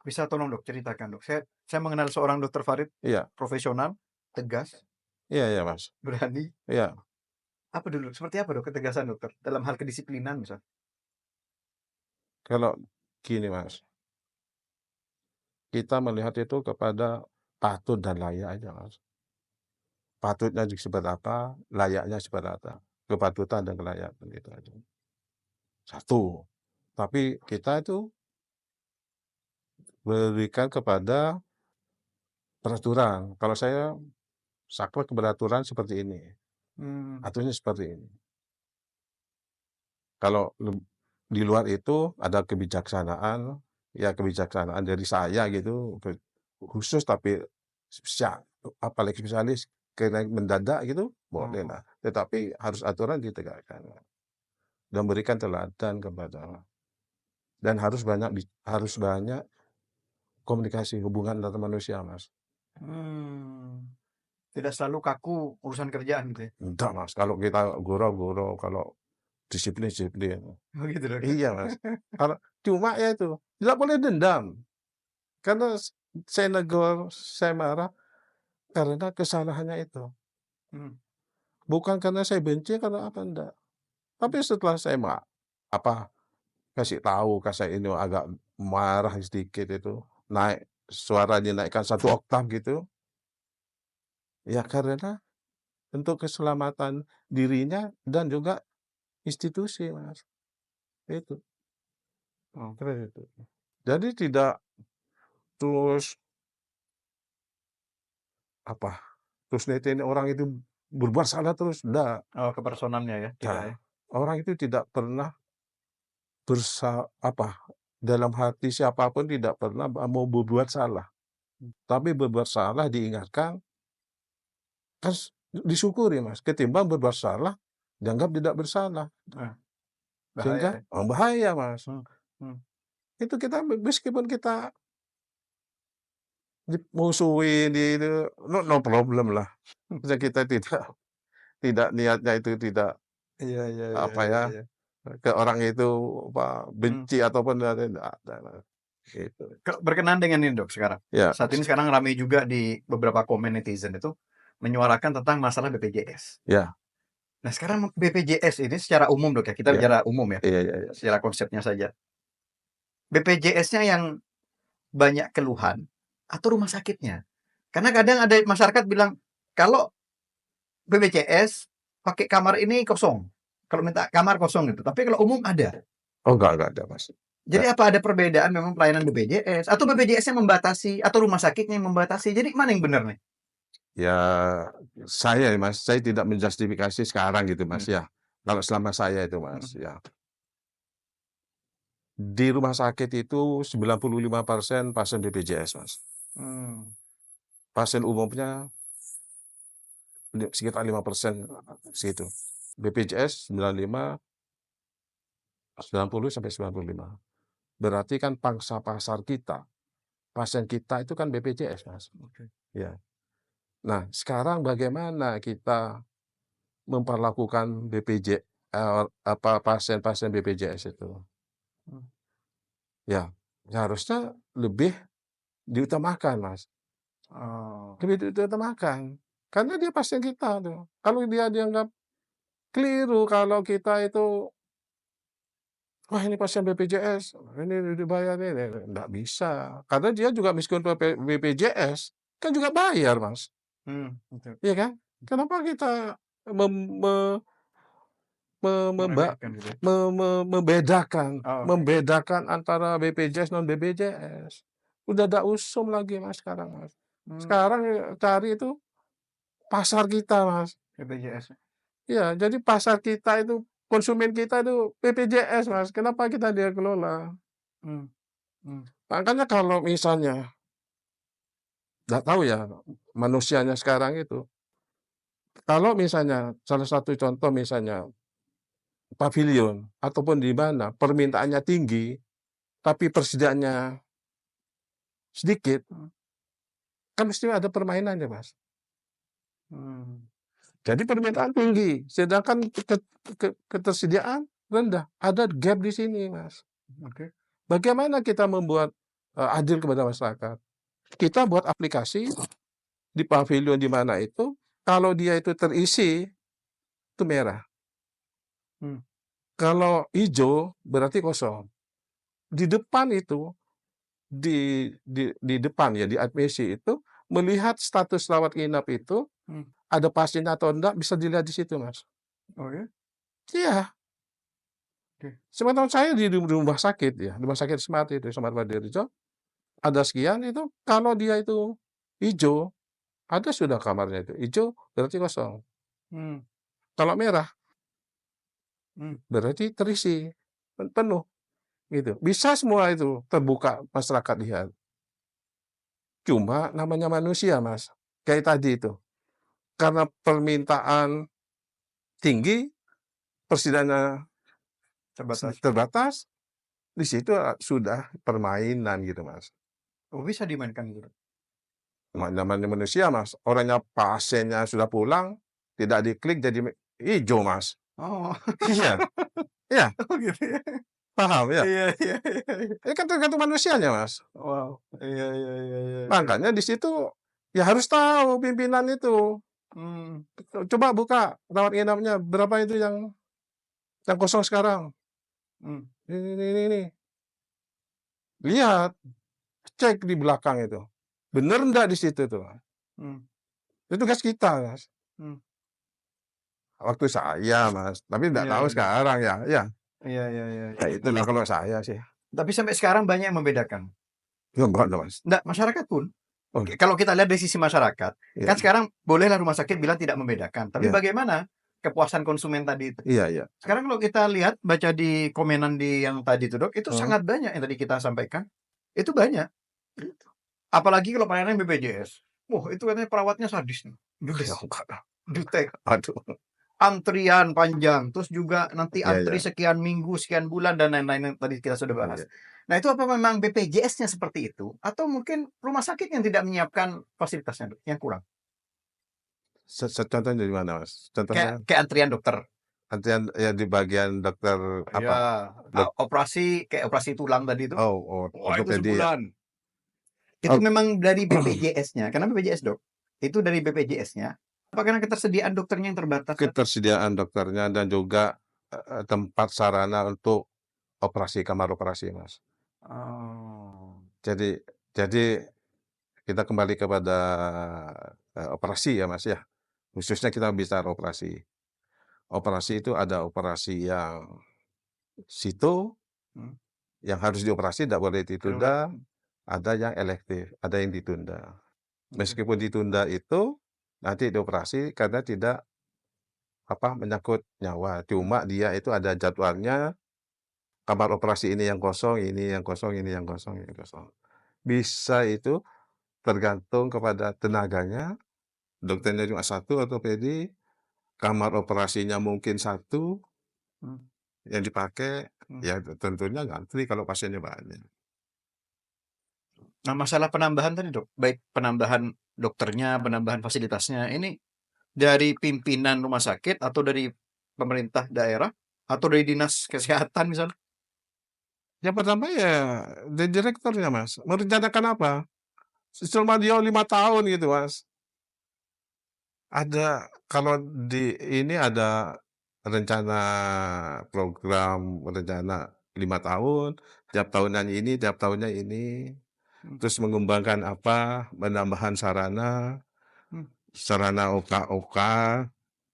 Bisa tolong Dok ceritakan Dok. Saya mengenal seorang Dokter Farid Iya. profesional, tegas, Iya, Mas. berani. Iya. Apa dulu? Seperti apa Dok ketegasan dokter dalam hal kedisiplinan misal? Kalau gini, Mas. Kita melihat itu kepada patut dan layak aja, Mas. Patutnya seperti apa, layaknya seperti apa. Kepatutan dan kelayakan gitu aja. Satu. Tapi kita itu berikan kepada peraturan. Kalau saya saklek kepada aturan seperti ini. Aturannya seperti ini. Kalau di luar itu ada kebijaksanaan, ya kebijaksanaan dari saya gitu, khusus tapi apalagi spesialis kena mendadak gitu, boleh lah. Tetapi harus aturan ditegakkan. Dan berikan teladan kepada, dan harus banyak komunikasi hubungan antar manusia, Mas. Tidak selalu kaku urusan kerjaan gitu ya? Enggak, Mas. Kalau kita gurau, kalau disiplin. Oh gitu Dok. Iya, Mas. Kalau cuma ya itu, tidak boleh dendam. Karena saya negur, saya marah karena kesalahannya itu. Bukan karena saya benci, karena apa, enggak. Tapi setelah saya kasih tahu, kasih ini agak marah sedikit itu, naik suara dinaikkan 1 oktav gitu, ya karena untuk keselamatan dirinya dan juga institusi, Mas. Itu. Keren itu. Jadi tidak terus terus netin orang itu berbuat salah terus, enggak. Oh ke personalnya ya? Tidak ya? Ya, orang itu tidak pernah dalam hati siapapun tidak pernah mau berbuat salah. Tapi berbuat salah diingatkan, kan disyukuri, Mas. Ketimbang berbuat salah, dianggap tidak bersalah. Bahaya Sehingga ya? bahaya, Mas. Itu kita meskipun kita dimusuhin, no problem lah. Maksudnya kita tidak niatnya itu tidak, Iya. ke orang itu benci ataupun tidak ada, gitu. Berkenaan dengan ini Dok sekarang. Ya. Saat ini sekarang ramai juga di beberapa komen netizen itu menyuarakan tentang masalah BPJS. Ya. Nah sekarang BPJS ini secara umum Dok ya, kita Ya. bicara umum ya, Iya. secara konsepnya saja. BPJS-nya yang banyak keluhan atau rumah sakitnya? Karena kadang ada masyarakat bilang, kalau BPJS pakai kamar ini kosong. Kalau minta kamar kosong gitu. Tapi kalau umum ada. Oh, enggak ada, Mas. Jadi apa ada perbedaan memang pelayanan BPJS? Atau BPJS-nya membatasi? Atau rumah sakitnya yang membatasi? Jadi mana yang benar nih? Ya, Mas, saya tidak menjustifikasi sekarang gitu, Mas, ya. Kalau selama saya itu, Mas, ya. Di rumah sakit itu 95% pasien BPJS, Mas. Pasien umumnya sekitar 5% segitu. BPJS 90-95. Berarti kan pangsa pasar kita, pasien kita itu kan BPJS, Mas. Ya. Nah, sekarang bagaimana kita memperlakukan pasien-pasien BPJS itu? Ya, harusnya lebih diutamakan, Mas. Lebih diutamakan. Karena dia pasien kita tuh. Kalau dia dianggap keliru, kalau kita itu, wah ini pasien BPJS, ini dibayar ini, enggak bisa. Karena dia juga meskipun BPJS, kan juga bayar, Mas. Iya kan? Kenapa kita membedakan antara BPJS non BPJS? Udah ada usum lagi, Mas, sekarang, Mas. Sekarang cari itu pasar kita, Mas. BPJS. Iya, jadi pasar kita itu, konsumen kita itu BPJS, Mas. Kenapa kita dia kelola? Makanya kalau misalnya, nggak tahu ya manusianya sekarang itu, kalau misalnya salah satu contoh misalnya pavilion ataupun di mana permintaannya tinggi, tapi persediaannya sedikit, kan mesti ada permainannya, Mas. Mmm. Jadi permintaan tinggi, sedangkan ketersediaan rendah. Ada gap di sini, Mas. Oke. Bagaimana kita membuat, adil kepada masyarakat? Kita buat aplikasi di pavilion di mana itu, kalau dia itu terisi, itu merah. Mmm. Kalau hijau, berarti kosong. Di depan itu, di depan ya, di admisi itu, melihat status rawat inap itu, Mmm. ada pasien atau enggak, bisa dilihat di situ, Mas. Oh ya? Iya. Oke. Sepengetahuan saya di rumah sakit ya, rumah sakit Smart itu, Smart Madirijo, ada sekian itu, kalau dia itu hijau, ada sudah kamarnya itu, hijau berarti kosong. Mmm. Kalau merah, Mmm. berarti terisi, penuh, gitu. Bisa semua itu terbuka masyarakat lihat. Cuma namanya manusia, Mas, kayak tadi itu, karena permintaan tinggi, persediaannya Terbatas. terbatas, di situ sudah permainan gitu, Mas. Oh, bisa dimainkan gitu? Namanya manusia, Mas, orangnya pasiennya sudah pulang, tidak diklik jadi hijau, Mas. Oh. Iya iya, Oh gitu ya? paham ya? Iya iya iya iya. Ini kan tergantung manusianya, Mas. Wow. Iya iya iya iya iya. Makanya di situ, ya harus tahu pimpinan itu. Mmm. Coba buka rawat inapnya, berapa itu yang kosong sekarang? Mmm. Ini. Lihat, cek di belakang itu. Bener ndak di situ tuh? Mmm. Itu tugas kita, Mas. Mmm. Waktu saya, Mas, tapi nggak Iya tahu iya. sekarang ya. Ya, Iya iya iya ya iya. itulah kalau saya sih. Tapi sampai sekarang banyak yang membedakan? Ya enggak dong, Mas. Nggak, masyarakat pun. Oh, Kalau kita lihat dari sisi masyarakat, iya kan sekarang bolehlah rumah sakit bilang tidak membedakan, tapi iya bagaimana kepuasan konsumen tadi itu? iya. Sekarang kalau kita lihat, baca di komenan di yang tadi itu, Dok, itu Heeh. sangat banyak yang tadi kita sampaikan, itu banyak. Apalagi kalau pelayanan BPJS. Wah, itu katanya perawatnya sadis nih, Ya judes, enggak lah. jutek, Aduh. antrian panjang, terus juga nanti Iya iya antri sekian minggu, sekian bulan, dan lain-lain yang tadi kita sudah bahas. iya. Nah, itu apa memang BPJS-nya seperti itu? Atau mungkin rumah sakit yang tidak menyiapkan fasilitasnya, Dok, yang kurang? Contohnya dari mana, Mas? Contohnya Kayak antrian dokter. antrian ya di bagian dokter Iya, apa? operasi kayak operasi tulang tadi itu. Oh, Wah, itu ortopedi ya? sebulan. Itu Oh, memang dari BPJS-nya, karena BPJS, Dok. Itu dari BPJS-nya, apa karena ketersediaan dokternya yang terbatas tadi? ketersediaan dokternya dan juga, tempat sarana untuk operasi, kamar operasi, Mas. Oh. Jadi jadi kita kembali kepada, operasi ya, Mas, ya. Khususnya kita bicara operasi. Operasi itu ada operasi yang situ, Hmm. yang harus dioperasi tidak boleh Darurat. ditunda, ada yang elektif, ada yang ditunda. Oke. Meskipun ditunda itu, nanti dioperasi karena tidak, menyangkut nyawa, cuma dia itu ada jadwalnya, kamar operasi ini yang kosong, ini yang kosong, ini yang kosong, ini kosong. Bisa itu tergantung kepada tenaganya, dokternya cuma 1 ortopedi, kamar operasinya mungkin 1 Hmm. yang dipakai, Hmm. ya tentunya ngantri kalau pasiennya banyak. Nah, masalah penambahan tadi, Dok, baik penambahan dokternya, penambahan fasilitasnya, ini dari pimpinan rumah sakit atau dari pemerintah daerah atau dari dinas kesehatan misalnya? Yang pertama ya dari direkturnya, Mas, merencanakan apa? Selama dia 5 tahun gitu, Mas. Ada kalau di ini ada rencana program, rencana 5 tahun, tiap tahunnya ini, tiap tahunnya ini, Hmm. terus mengembangkan apa, penambahan sarana, Hmm. sarana OK,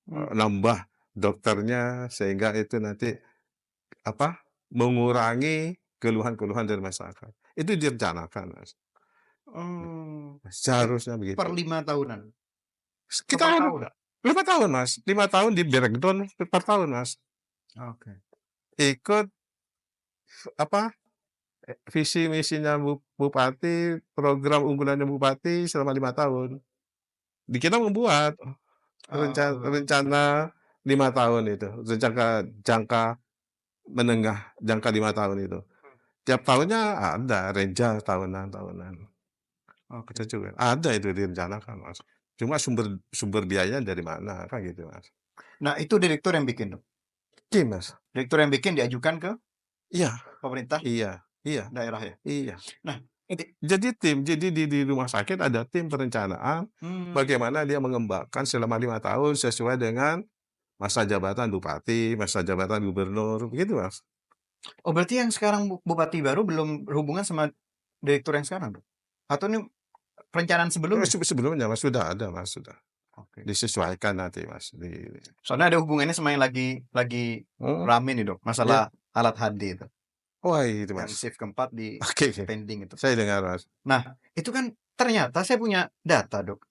Hmm. nambah dokternya sehingga itu nanti apa, mengurangi keluhan-keluhan dari masyarakat. Itu direncanakan, Mas. Oh, Seharusnya per begitu. 5 tahunan? Atau Kita per tahun? 5 tahun, Mas, 5 tahun di breakdown per tahun, Mas. Oke. Ikut apa, visi misinya bupati, program unggulannya bupati selama 5 tahun. Di kita membuat Oh. rencana 5 tahun itu, jangka menengah, jangka 5 tahun itu. Tiap tahunnya ada renja tahunan-tahunan. Oke. Ada juga, ada itu direncanakan, Mas. Cuma sumber sumber biaya dari mana, kan gitu, Mas. Nah, itu direktur yang bikin, Dok? Tim, Mas. Direktur yang bikin diajukan ke Iya, pemerintah iya, iya, daerah ya? iya. Nah, Jadi tim, jadi di rumah sakit ada tim perencanaan bagaimana dia mengembangkan selama 5 tahun sesuai dengan masa jabatan bupati, masa jabatan gubernur, begitu, Mas. oh berarti yang sekarang bupati baru belum berhubungan sama direktur yang sekarang, Dok? Atau ini perencanaan sebelumnya? Sebelumnya, Mas, sudah ada, Mas, sudah. Oke. Disesuaikan nanti, Mas, Soalnya ada hubungannya sama yang lagi mhm, rame nih, Dok, iya. masalah alat HD itu, Wah, itu, yang Mas. shift keempat di Oke, oke. pending itu. Saya dengar, Mas. Nah, itu kan ternyata saya punya data, Dok.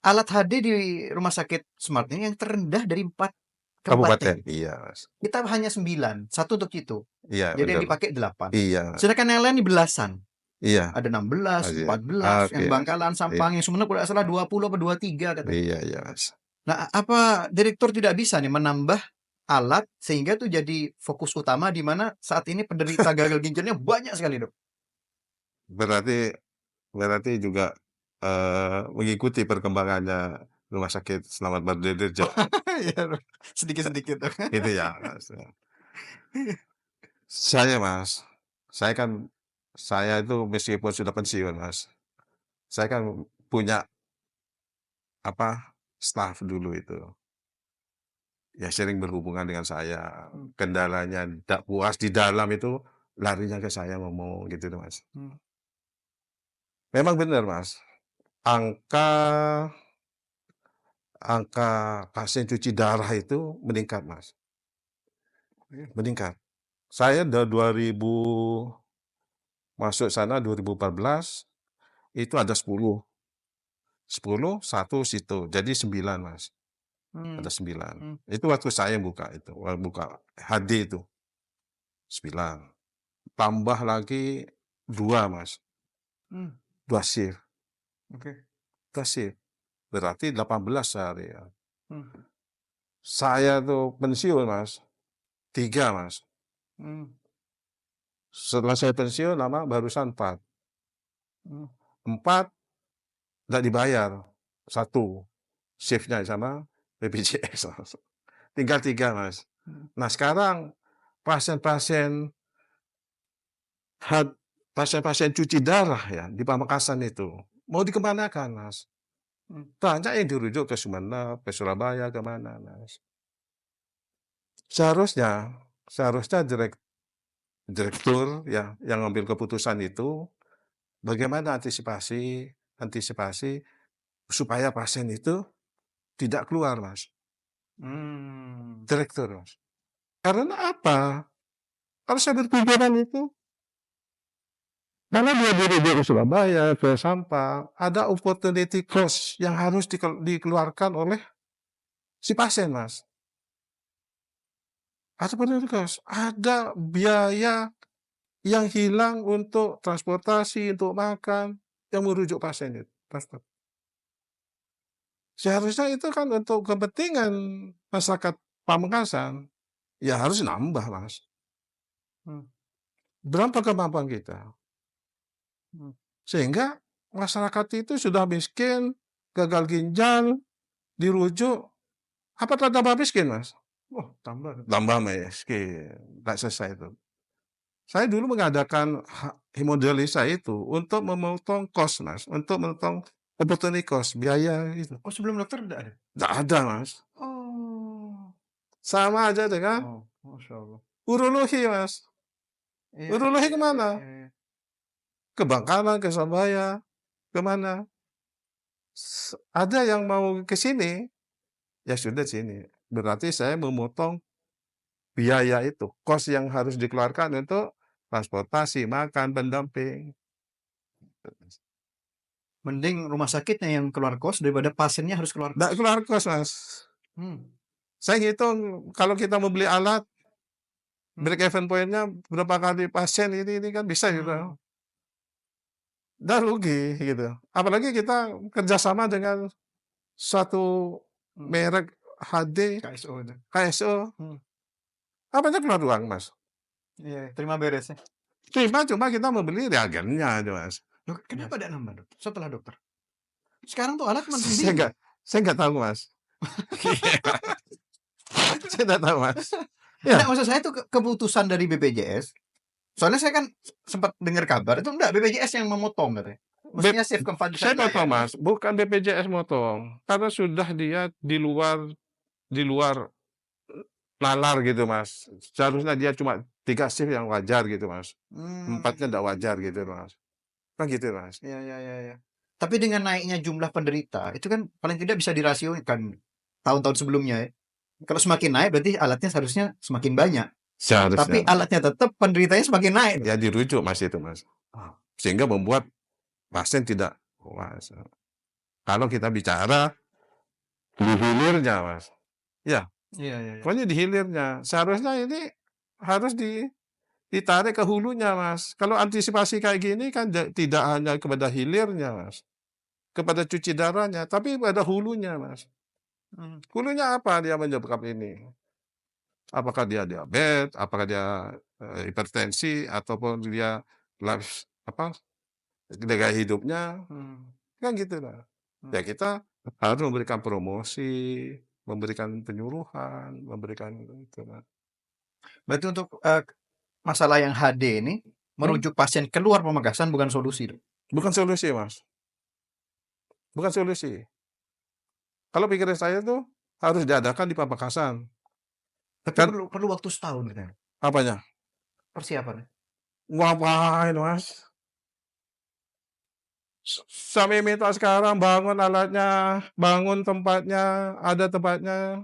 Alat HD di rumah sakit Smart ini yang terendah dari 4 kabupaten. Kabupaten, iya, Mas. Kita hanya 9, 1 untuk itu. Iya, Jadi yang betul. dipakai 8. Iya, Mas. Sedangkan yang lain di belasan. Iya. Ada 16, Iya. 14, Oke, yang Mas. Bangkalan, Iya. Sampang, yang Sumeneb kalau nggak salah 20 apa 23 katanya. Iya, iya, Mas. Nah, apa direktur tidak bisa nih menambah alat sehingga tuh jadi fokus utama di mana saat ini penderita gagal ginjalnya banyak sekali, Dok? Berarti berarti juga, mengikuti perkembangannya Rumah Sakit Selamat Bardederja, Iya, Dok. Sedikit-sedikit, Dok. gitu ya, Mas, ya. Saya, Mas, saya kan saya itu meskipun sudah pensiun, Mas, saya kan punya, staf dulu itu, ya sering berhubungan dengan saya, kendalanya tidak puas di dalam itu larinya ke saya ngomong, gitu tuh, Mas. Hmm. Memang benar, Mas, angka angka pasien cuci darah itu meningkat, Mas, meningkat. Saya dari 2000 masuk sana 2014, itu ada 10, 1 situ, jadi 9, Mas, Hmm. ada 9. Hmm. Itu waktu saya buka itu, buka HD itu, 9. Tambah lagi 2, Mas, Hmm. 2 shift, Oke. 2 shift, berarti 18 sehari ya. Hmm. Saya tuh pensiun, Mas, 3, Mas. Hmm. Setelah saya pensiun lama barusan 4. Hmm. 4 nggak dibayar, 1 shift-nya sama BPJS, Mas. Tinggal 3, Mas. Hmm. Nah, sekarang pasien-pasien had pasien-pasien cuci darah ya di Pamekasan itu, mau dikemanakan, Mas? Hmm. Banyak yang dirujuk ke Sumeneb, ke Surabaya, ke mana, Mas. Seharusnya seharusnya direktur ya yang ngambil keputusan itu, bagaimana antisipasi antisipasi supaya pasien itu tidak keluar, Mas. Hmm. Direktur, Mas. Karena apa? Kalau saya berpikiran itu, karena dia dirujuk ke Surabaya, ke Sampang, ada opportunity cost yang harus dikeluarkan oleh si pasien, Mas. Ada opportunity cost, ada biaya yang hilang untuk transportasi, untuk makan, yang merujuk pasien itu, transport. Seharusnya itu kan untuk kepentingan masyarakat Pamekasan, ya harus nambah, Mas. Hmm. Berapa kemampuan kita? Hmm. Sehingga masyarakat itu sudah miskin, gagal ginjal, dirujuk, apa tambah miskin, Mas? Oh, tambah miskin, nggak selesai itu. Saya dulu mengadakan hemodialisa itu untuk memotong kos, Mas, untuk memotong opportunity cost, biaya itu. Oh, sebelum dokter udah ada? Nggak ada, Mas. Oh. Sama aja dengan Oh, Masya Allah. urologi, Mas. Iya, Urologi iya, ke iya, mana? iya, iya. Ke Bangkalan, ke Surabaya, ke mana? Ada yang mau ke sini, ya sudah sini. Berarti saya memotong biaya itu, kos yang harus dikeluarkan untuk transportasi, makan, pendamping. Mending rumah sakitnya yang keluar kos daripada pasiennya harus keluar Nggak kos. keluar kos, Mas. Hmm. Saya ngitung kalau kita mau beli alat, break Hmm. even point-nya berapa kali pasien ini kan bisa gitu. Hmm. Dan rugi gitu. Apalagi kita kerjasama dengan suatu Hmm. merek HD, KSO itu. KSO. Hmm. Apanya keluar uang, Mas. Iya, terima beres ya. Cuma kita membeli reagennya aja, Mas. Loh, kenapa nggak nambah, Dok, setelah dokter? Sekarang tuh alat cuma Saya sendiri. saya nggak tahu, Mas. Saya nggak tahu, Mas. Enggak, Ya, maksud saya itu keputusan dari BPJS. Soalnya saya kan sempat dengar kabar itu enggak BPJS yang memotong katanya. Mestinya Safe Kembali saya saja potong, ya. Mas, bukan BPJS motong, karena sudah dia di luar nalar gitu, Mas. Seharusnya dia cuma 3 shift yang wajar gitu, Mas. 4-nya nggak wajar gitu, Mas. Kan gitu, Mas. Ya. Tapi dengan naiknya jumlah penderita, itu kan paling tidak bisa dirasiokan tahun-tahun sebelumnya ya. Kalau semakin naik berarti alatnya seharusnya semakin banyak. Tapi Seharusnya. alatnya tetap penderitanya semakin naik. Ya dirujuk, Mas, itu, Mas. Sehingga membuat pasien tidak puas. Kalau kita bicara di hilirnya, Mas. Ya, Iya. pokoknya di hilirnya. Seharusnya ini harus ditarik ke hulunya, Mas. Kalau antisipasi kayak gini kan tidak hanya kepada hilirnya, Mas. Kepada cuci darahnya, tapi pada hulunya, Mas. Hulunya apa dia menyebabkan ini? Apakah dia diabetes, apakah dia hipertensi, ataupun dia gaya hidupnya, kan gitu lah. Ya kita harus memberikan promosi, memberikan penyuluhan, memberikan itu, Mas. Berarti untuk masalah yang HD ini merujuk pasien keluar Pamekasan bukan solusi, Dok. Bukan solusi, Mas. Bukan solusi. Kalau pikiran saya tuh harus diadakan di Pamekasan. Tapi Kan perlu waktu setahun katanya. apanya? Persiapannya. Ngapain, Mas? Sampai minta sekarang bangun alatnya, bangun tempatnya, ada tempatnya,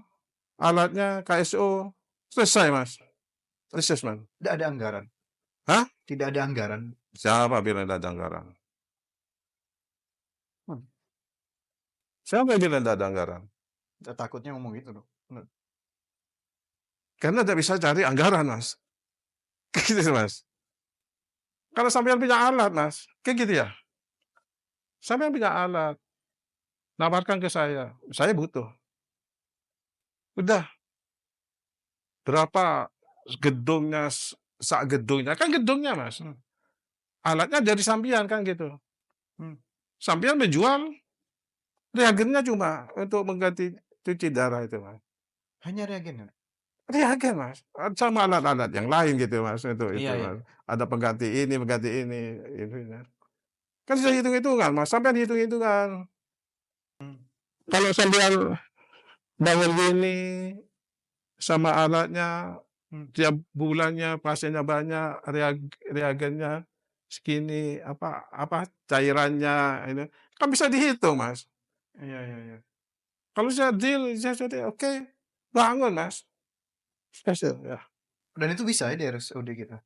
alatnya, KSO. Selesai, Mas. Assessment. Tidak ada anggaran. Hah? Tidak ada anggaran. Siapa bilang tidak ada anggaran? Siapa yang bilang tidak ada anggaran? Takutnya ngomong gitu, Dok. Karena tidak bisa cari anggaran, Mas. Kayak gitu, Mas. Kalau sampean punya alat, Mas, kayak gitu ya. Sampean punya alat, nawarkan ke saya butuh. Udah, berapa gedungnya, sak gedungnya, kan gedungnya, Mas. Alatnya dari sampean kan gitu. Sampean menjual reagennya cuma untuk mengganti cuci darah itu, Mas. Hanya reagen, ya? Reagen, Mas. Sama alat-alat yang lain gitu, Mas, itu, Iya. Mas. Ada pengganti ini, ininya. Kan bisa hitung-hitungan, Mas. Sampean hitung-hitungan. Kalau sampean bangun gini sama alatnya, tiap bulannya pasiennya banyak, reagennya segini, apa cairannya ini, kan bisa dihitung, Mas. Iya. Kalau saya deal, saya sudah oke, bangun, Mas. Ya. Dan itu bisa ya di RSUD kita.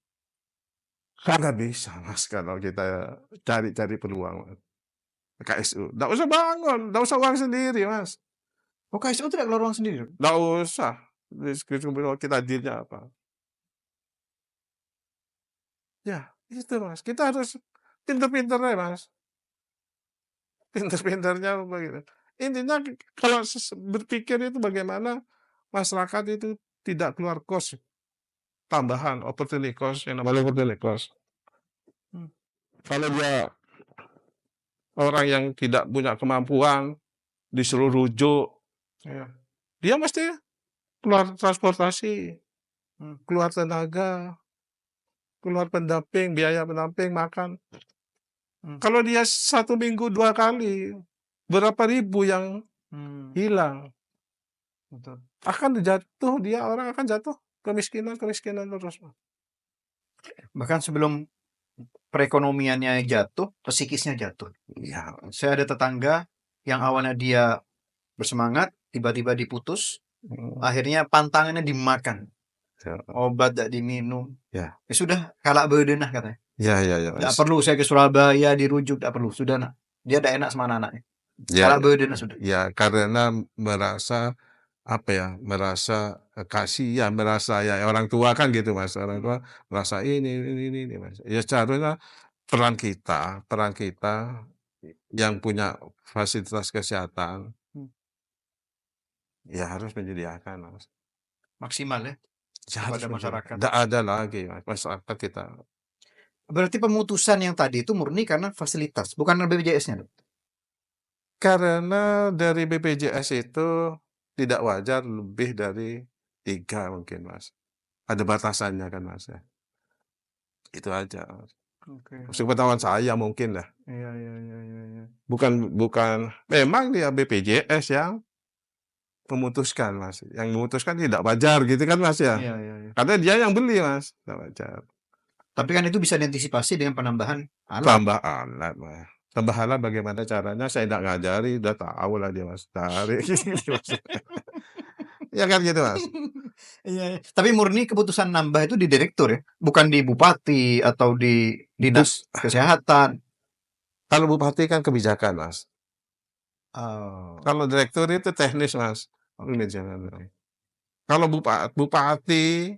Kagak bisa, Mas, kalau kita cari-cari peluang, Mas. KSU, nggak usah bangun, nggak usah uang sendiri, Mas. Oh, KSU tidak keluar uang sendiri, Dok? Nggak usah. Kita deal-nya apa. Ya, itu, Mas. Kita harus pinter-pinternya, Mas. Pinter-pinternya begitu. Intinya kalau berpikir itu bagaimana masyarakat itu tidak keluar kos tambahan, opportunity cost, yang namanya opportunity cost. Kalau dia orang yang tidak punya kemampuan, disuruh rujuk, dia mesti keluar transportasi, keluar tenaga, keluar pendamping, biaya pendamping, makan. Kalau dia 1 minggu 2 kali, berapa ribu yang hilang. Akan jatuh, orang akan jatuh kemiskinan terus. Bahkan sebelum perekonomiannya jatuh, psikisnya jatuh. Ya, Saya ada tetangga yang awalnya dia bersemangat, tiba-tiba diputus, akhirnya pantangannya dimakan. Obat tidak diminum. Ya. Sudah kalah bedenah katanya. Ya. Tidak perlu saya ke Surabaya dirujuk, tidak perlu. Sudah, nak. Dia tidak enak sama anak-anaknya. Kalah bedenah sudah. Ya, karena merasa merasa kasihan, merasa ya orang tua kan gitu, Mas. Orang tua merasa ini, Mas. Ya seharusnya peran kita yang punya fasilitas kesehatan ya harus menyediakan, Mas. Maksimal ya Ya harus kepada masyarakat. Tidak ada lagi, Mas, masyarakat kita. Berarti pemutusan yang tadi itu murni karena fasilitas, bukan karena BPJS-nya, Dok? Karena dari BPJS itu tidak wajar lebih dari 3 mungkin, Mas. Ada batasannya kan, Mas, ya. Itu aja, Mas. Oke. Sepengetahuan saya mungkin lah. Iya iya iya iya iya. Bukan memang dia BPJS yang memutuskan, Mas. Yang memutuskan tidak wajar gitu kan, Mas, ya. Iya iya iya. Karena dia yang beli, Mas, tidak wajar. Tapi kan itu bisa diantisipasi dengan penambahan alat. Tambah alat, Mas. Tambah alat bagaimana caranya saya tidak ngajari, udah tahu lah dia, Mas. Cari gitu, Mas. Ya kan gitu, Mas. Iya, iya. Tapi murni keputusan nambah itu di direktur ya, bukan di bupati atau di dinas kesehatan. Kalau bupati kan kebijakan, Mas. Oh. Kalau direktur itu teknis, Mas. Kalau bupati,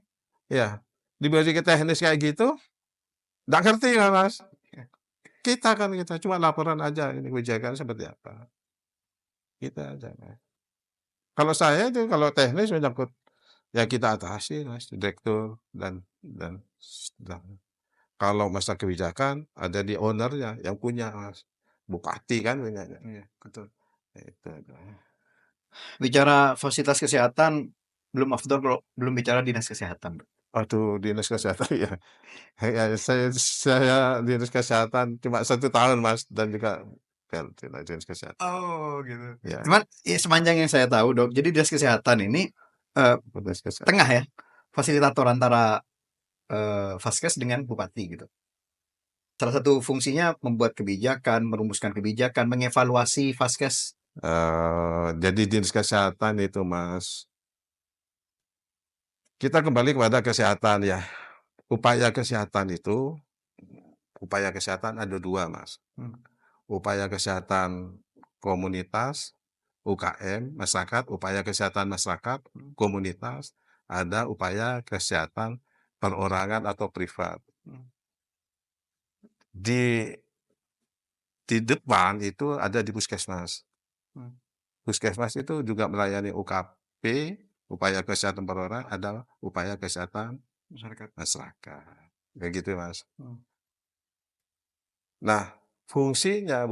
ya diberi ke teknis kayak gitu, nggak ngerti kan, Mas. Kita cuma laporan aja ini kebijakan seperti apa. Kita aja, Mas. Kalau saya itu kalau teknis menyangkut ya kita atasi, Mas, direktur dan kalau masalah kebijakan ada di owner-nya yang punya, Mas. Bupati kan punyanya. Iya, betul. Itu. Bicara fasilitas kesehatan belum afdol kalau belum bicara dinas kesehatan, Bro. Aduh, dinas kesehatan ya. Ya, saya dinas kesehatan cuma 1 tahun, Mas, dan juga PLT lah dinas kesehatan. Oh, gitu. Ya, Cuman ya sepanjang yang saya tahu, Dok, jadi dinas kesehatan ini dinas kesehatan. tengah ya, fasilitator antara Vaskes dengan bupati gitu. Salah satu fungsinya membuat kebijakan, merumuskan kebijakan, mengevaluasi Vaskes. Jadi dinas kesehatan itu, Mas, kita kembali kepada kesehatan ya. Upaya kesehatan ada 2, Mas. Upaya kesehatan komunitas, UKM, masyarakat, upaya kesehatan masyarakat, komunitas, ada upaya kesehatan perorangan atau privat. Di depan itu ada di puskesmas. Puskesmas itu juga melayani UKP, upaya kesehatan perorangan, ada upaya kesehatan masyarakat. Kayak gitu, Mas. Nah, fungsinya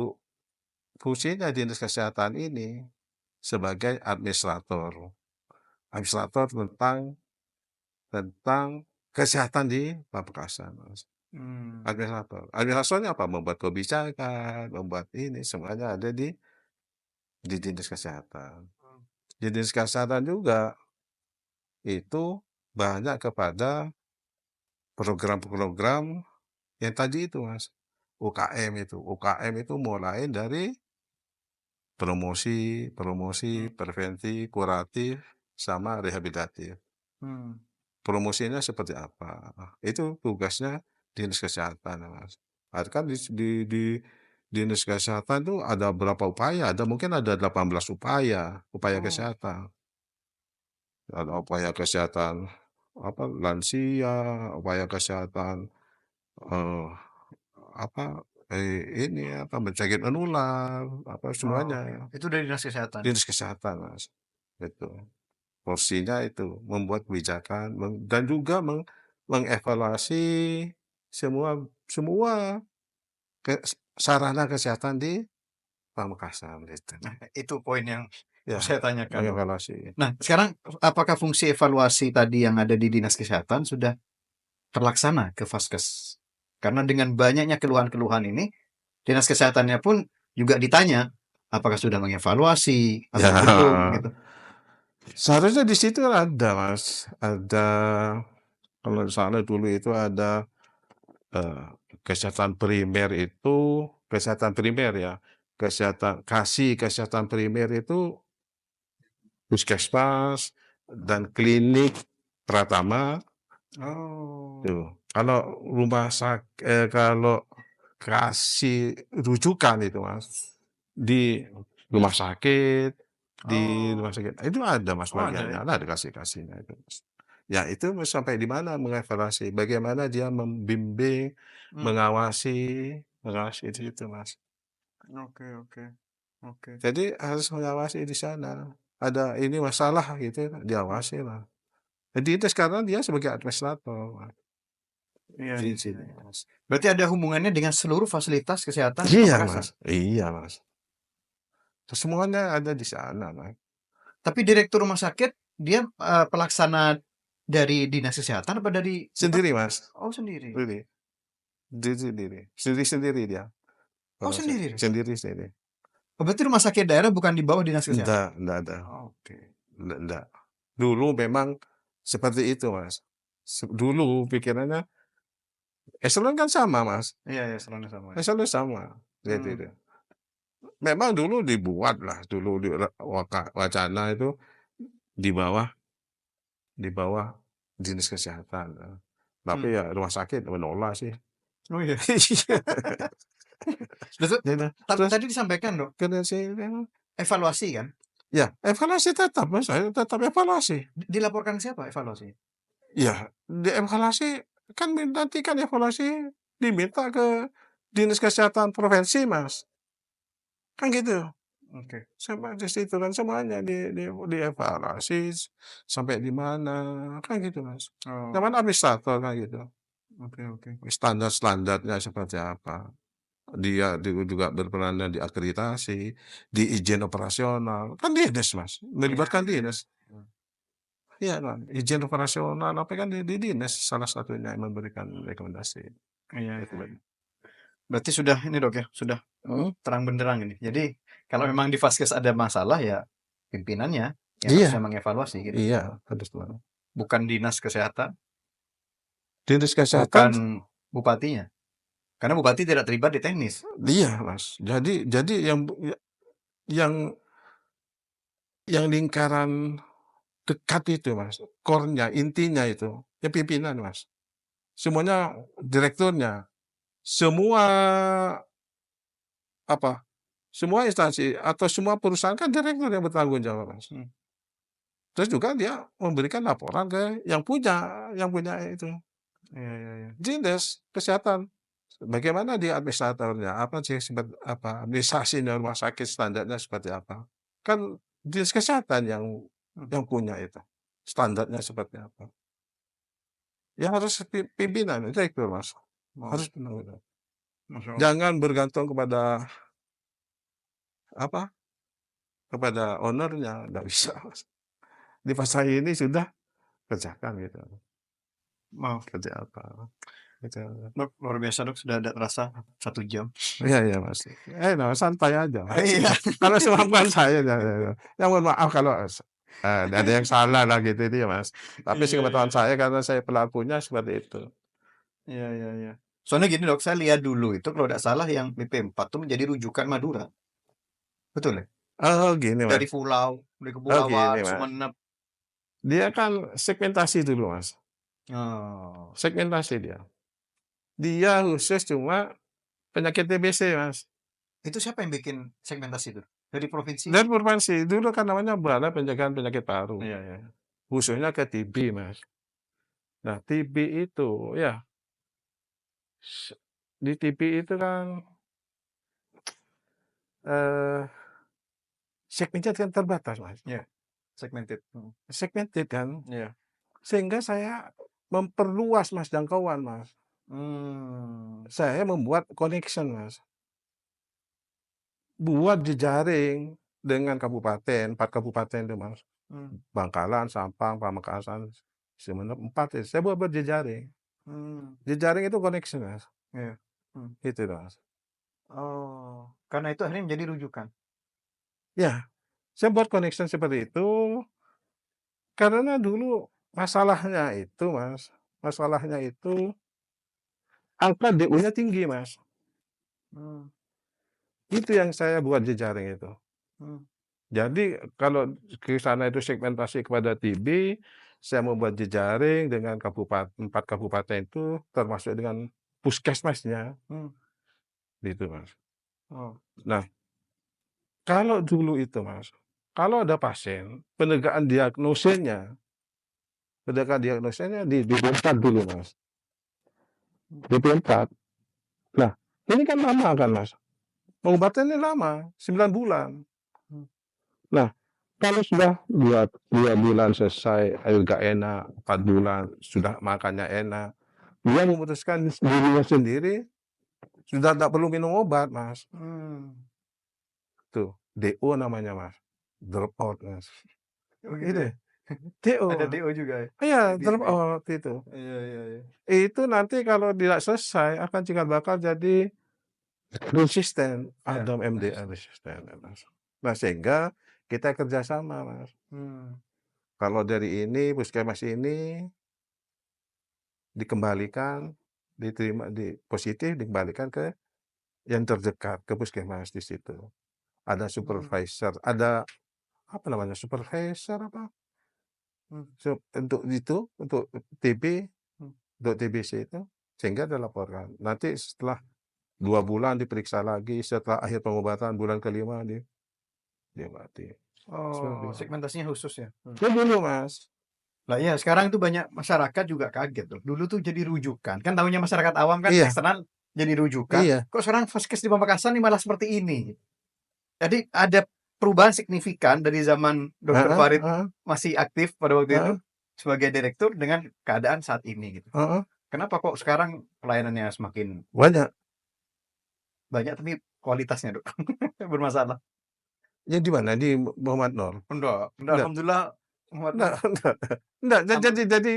dinas kesehatan ini sebagai administrator. Administrator tentang kesehatan di Pamekasan, Mas. Administratornya apa? Membuat kebijakan, membuat ini, semuanya ada di dinas kesehatan. Di dinas kesehatan juga itu banyak kepada program-program yang tadi itu, Mas. UKM itu mulai dari promosi, preventif, kuratif, sama rehabilitatif. Promosinya seperti apa? Itu tugasnya dinas kesehatan, Mas. Kan di dinas kesehatan tuh ada berapa upaya, mungkin ada 18 upaya kesehatan. Ada upaya kesehatan lansia, upaya kesehatan eh, penyakit menular, semuanya. Itu dari dinas kesehatan. Dinas kesehatan, Mas. Itu. Porsinya itu membuat kebijakan dan juga mengevaluasi semua sarana kesehatan di Pamekasan gitu. Nah, itu poin yang Ya, saya tanyakan, Dok. mengevaluasi. Nah, sekarang apakah fungsi evaluasi tadi yang ada di dinas kesehatan sudah terlaksana ke Vaskes? Karena dengan banyaknya keluhan-keluhan ini, dinas kesehatannya pun juga ditanya apakah sudah mengevaluasi atau Ya, belum gitu. seharusnya di situ ada, Mas. Ada kalau di sana dulu itu ada kesehatan primer ya. Kesehatan primer itu puskesmas dan klinik Pratama. Oh. Tuh. Kalau kasih rujukan itu, Mas, di rumah sakit itu ada, Mas, Oh, ada bagiannya, ya? ada kasihnya itu, Mas. Ya itu sampai di mana mengevaluasi, bagaimana dia membimbing, mengawasi di situ, Mas. Oke, oke. Oke. Jadi harus mengawasi di sana. Ada ini masalah gitu, diawasi lah. Jadi itu sekarang dia sebagai administrator, Mas. Iya, Di iya, sini. iya, Mas. Berarti ada hubungannya dengan seluruh fasilitas kesehatan di Iya, Pamekasan? Mas. Iya, Mas. Semuanya ada di sana, Mas. Tapi direktur rumah sakit dia, pelaksana dari dinas kesehatan apa dari Sendiri, bupati? Mas. Oh, sendiri? Sendiri. Dia sendiri. Sendiri-sendiri dia. Oh, Kalau sendiri? sendiri-sendiri. Oh, berarti rumah sakit daerah bukan di bawah dinas kesehatan? Enggak ada. Oke. Enggak. Dulu memang seperti itu, Mas. Dulu pikirannya eselon kan sama, Mas. Iya, iya, eselonnya sama ya. Eselon sama. Gitu. Hmm. Memang dulu dibuat lah, dulu wacana itu di bawah dinas kesehatan. Tapi ya rumah sakit menolak sih. Oh, iya. Iya. Betul, Gitu. Terus tadi disampaikan Dok, kena sih evaluasi kan? ya evaluasi tetap, Mas, saya tetap evaluasi. Dilaporkan siapa evaluasi? Ya, dievaluasi kan nanti kan evaluasi diminta ke Dinas Kesehatan Provinsi, Mas. Kan gitu. Oke. Sampai di situ kan semuanya dievaluasi sampai di mana, kan gitu, Mas. Oh, Namanya administrator kan gitu. oke, oke. Standar-standarnya seperti apa. Dia juga berperan di akreditasi, di izin operasional, kan dinas, Mas, melibatkan dinas. Iya kan, izin operasional apa kan di dinas salah satunya yang memberikan rekomendasi. Iya, Itu, iya. Berarti sudah ini Dok ya, sudah terang benderang ini. Jadi kalau memang di Vaskes ada masalah ya pimpinannya yang harusnya Iya, mengevaluasi gitu. iya, harus banget. Bukan dinas kesehatan, Dinas kesehatan bukan bupatinya. Karena bupati tidak terlibat di teknis. iya, Mas. Jadi yang lingkaran dekat itu, Mas, core-nya, intinya itu, ya pimpinan, Mas. Semuanya direkturnya, semua apa, semua instansi atau semua perusahaan kan direktur yang bertanggung jawab, Mas. Terus juga dia memberikan laporan ke yang punya itu, Iya, iya, iya. dinas kesehatan. Bagaimana dia administratornya, apa sih administrasinya rumah sakit standarnya seperti apa. Kan dinas kesehatan yang punya itu, standarnya seperti apa. Ya harus pimpinan, direktur, Mas. Harus benar-benar. Masya Allah. Jangan bergantung kepada kepada owner-nya, nggak bisa, Mas. Di masa ini sudah kerjakan gitu. Maaf. Kerja apa, gitu. Dok, luar biasa Dok, sudah ada terasa 1 jam. Iya, Mas. Santai aja, Mas. Iya. Kalau semampuan saya ya mohon maaf kalau ada yang salah lah gitu itu ya, Mas. Tapi Iya, sepengetahuan iya. saya karena saya pelakunya seperti itu. Iya, iya, iya. Soalnya gini Dok, saya lihat dulu itu kalau tidak salah yang BP4 tuh menjadi rujukan Madura. Betul ya? Oh gini, Mas. Dari Oh Kepulauan, gini, Mas. Sumeneb. Dia kan segmentasi dulu, Mas. Oh. Segmentasi dia. Dia khusus cuma penyakit TBC, Mas. Itu siapa yang bikin segmentasi itu? Dari provinsi? Dan provinsi dulu kan namanya Balai Pencegahan Penyakit Paru. Iya, iya. Khususnya ke TB, Mas. Nah, TB itu ya di TB itu kan segmennya kan terbatas, Mas. Iya, segmented. Segmented kan. Iya. Sehingga saya memperluas, Mas, jangkauan, Mas. Saya membuat connection, Mas. Buat jejaring dengan kabupaten, 4 kabupaten itu, Mas. Bangkalan, Sampang, Pamekasan, Sumeneb, 4 itu. Saya buat jejaring. Jejaring itu connection, Mas. Iya. Gitu, Mas. Oh, karena itu akhirnya menjadi rujukan. Ya, saya buat connection seperti itu karena dulu masalahnya itu, Mas, angka DO-nya tinggi, Mas. Itu yang saya buat jejaring itu. Jadi kalau ke sana itu segmentasi kepada TB, saya membuat jejaring dengan 4 kabupaten itu termasuk dengan puskesmasnya. Gitu, Mas. Nah, kalau dulu itu, Mas, kalau ada pasien, penegakan diagnosenya di DP4 dulu, Mas. DP4. Nah, ini kan lama kan, Mas. Pengobatannya lama, 9 bulan. Nah, kalau sudah 2 bulan selesai, air gak enak, 4 bulan, sudah makannya enak, Dia memutuskan dirinya sendiri, sudah tidak perlu minum obat, Mas. Tuh, DO namanya, Mas. Drop out, Mas. Oh gitu Itu, ya? DO. Ada DO juga ya? Iya, Di drop di out itu. iya. Itu nanti kalau tidak selesai akan cikal bakal jadi resisten, Iya. Adam MDA resisten, Mas. Nah, sehingga kita kerjasama, Mas. Kalau dari ini, puskesmas ini dikembalikan, diterima positif, dikembalikan ke yang terdekat, ke puskesmas di situ. Ada supervisor, ada apa namanya, supervisor apa? Untuk TB, untuk TBC itu, sehingga dilaporkan. Nanti setelah 2 bulan diperiksa lagi, setelah akhir pengobatan bulan ke-5 dia mati. Oh, segmentasinya khusus ya? Itu dulu, Mas. Lah iya, sekarang itu banyak masyarakat juga kaget tuh. Dulu tuh jadi rujukan. Kan tahunya masyarakat awam kan Iya, eksternal jadi rujukan. iya. Kok sekarang Vaskes di Pamekasan ini malah seperti ini? Jadi ada perubahan signifikan dari zaman Dr. Heeh, Farid heeh, masih aktif pada waktu itu heeh, sebagai direktur dengan keadaan saat ini gitu. heeh. Kenapa kok sekarang pelayanannya semakin Banyak. banyak tapi kualitasnya, Dok, bermasalah? Yang di mana? Di Muhammad Nur? Enggak, Enggak. alhamdulillah Muhammad Nur Enggak. sama Jadi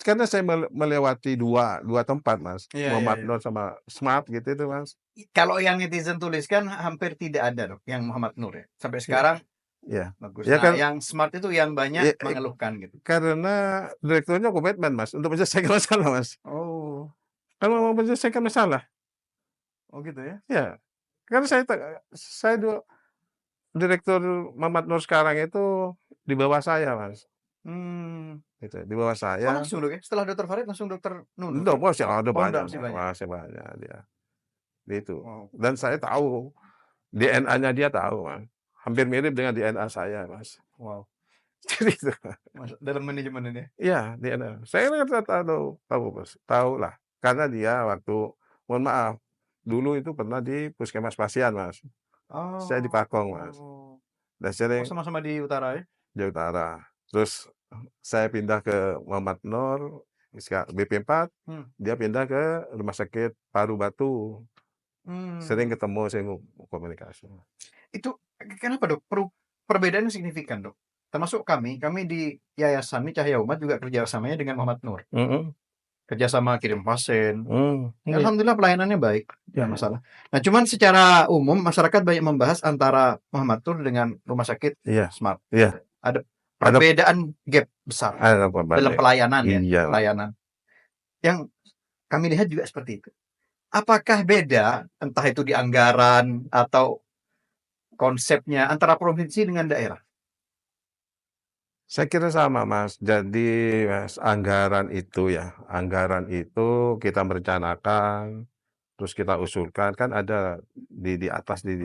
karena saya melewati dua tempat, Mas. iya. Muhammad Nur sama Smart gitu itu, Mas. Kalau yang netizen tuliskan hampir tidak ada, Dok, yang Muhammad Nur ya. Sampai Ya, sekarang ya. bagus. Ya Nah, kan, yang Smart itu yang banyak ya, mengeluhkan gitu. karena direkturnya komitmen, Mas, untuk menyelesaikan masalah, Mas. Oh. Kalau mau menyelesaikan masalah, Oh gitu ya? ya. Karena saya dulu direktur Muhammad Nur sekarang itu di bawah saya, Mas. Gitu, di bawah Oh saya. langsung, Dok, ya? Setelah Dr. Farid langsung Dr. Nunung? Enggak, masih ada Oh banyak, masih banyak? masih banyak dia. Gitu. Wow. Dan saya tahu DNA-nya dia tahu, Mas. Hampir mirip dengan DNA saya, Mas. Wow. Jadi itu. Dalam manajemen ini? Iya, DNA. Saya tahu, Mas. Tahu lah. Karena dia waktu, mohon maaf, dulu itu pernah di Puskesmas Pasian, Mas. Saya di Pakong, Mas. Oh. Dan Oh sering sama-sama di utara ya? di utara. Terus saya pindah ke Muhammad Nur, BP4, dia pindah ke Rumah Sakit Paru Batu. Sering ketemu, sering komunikasi. Itu kenapa, Dok? Perbedaannya signifikan, Dok? Termasuk kami di Yayasan Cahaya Umat juga kerjasamanya dengan Muhammad Nur. Kerjasama kirim pasien. Iya. Alhamdulillah pelayanannya baik, Ya. nggak masalah. Nah, cuman secara umum masyarakat banyak membahas antara Muhammad Nur dengan Rumah Sakit Iya. Smart. Iya. Ada perbedaan gap besar Ada dalam pelayanan ya, Iya. pelayanan. Yang kami lihat juga seperti itu. Apakah beda entah itu di anggaran atau konsepnya antara provinsi dengan daerah? Saya kira sama, Mas. Jadi, Mas, anggaran itu kita merencanakan, terus kita usulkan, kan ada di atas di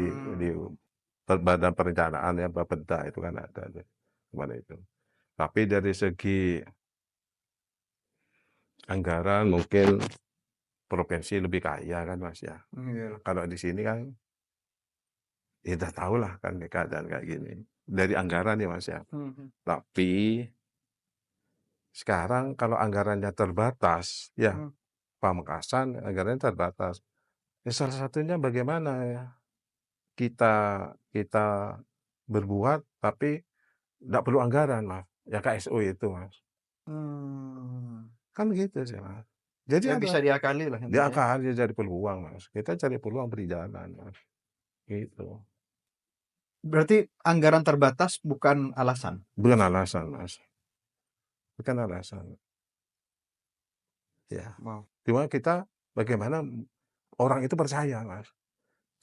Badan Perencanaan ya, Bapeda itu kan ada kemana itu. Tapi dari segi anggaran mungkin provinsi lebih kaya kan, Mas, ya. Kalau di sini kan, ya udah tahu lah kan keadaan kayak gini. Dari anggaran ya, Mas, ya. Tapi sekarang kalau anggarannya terbatas, ya Pamekasan anggarannya terbatas. Ya salah satunya bagaimana ya kita berbuat tapi nggak perlu anggaran, Mas. Ya KSO itu, Mas. Kan gitu sih, Mas. Jadi Ya bisa diakali lah intinya. diakali jadi peluang, Mas. Kita cari peluang berjalan, Mas. Gitu. Berarti anggaran terbatas bukan alasan? Bukan alasan, Mas. Bukan alasan. Ya. Wow. Cuma kita bagaimana orang itu percaya, Mas.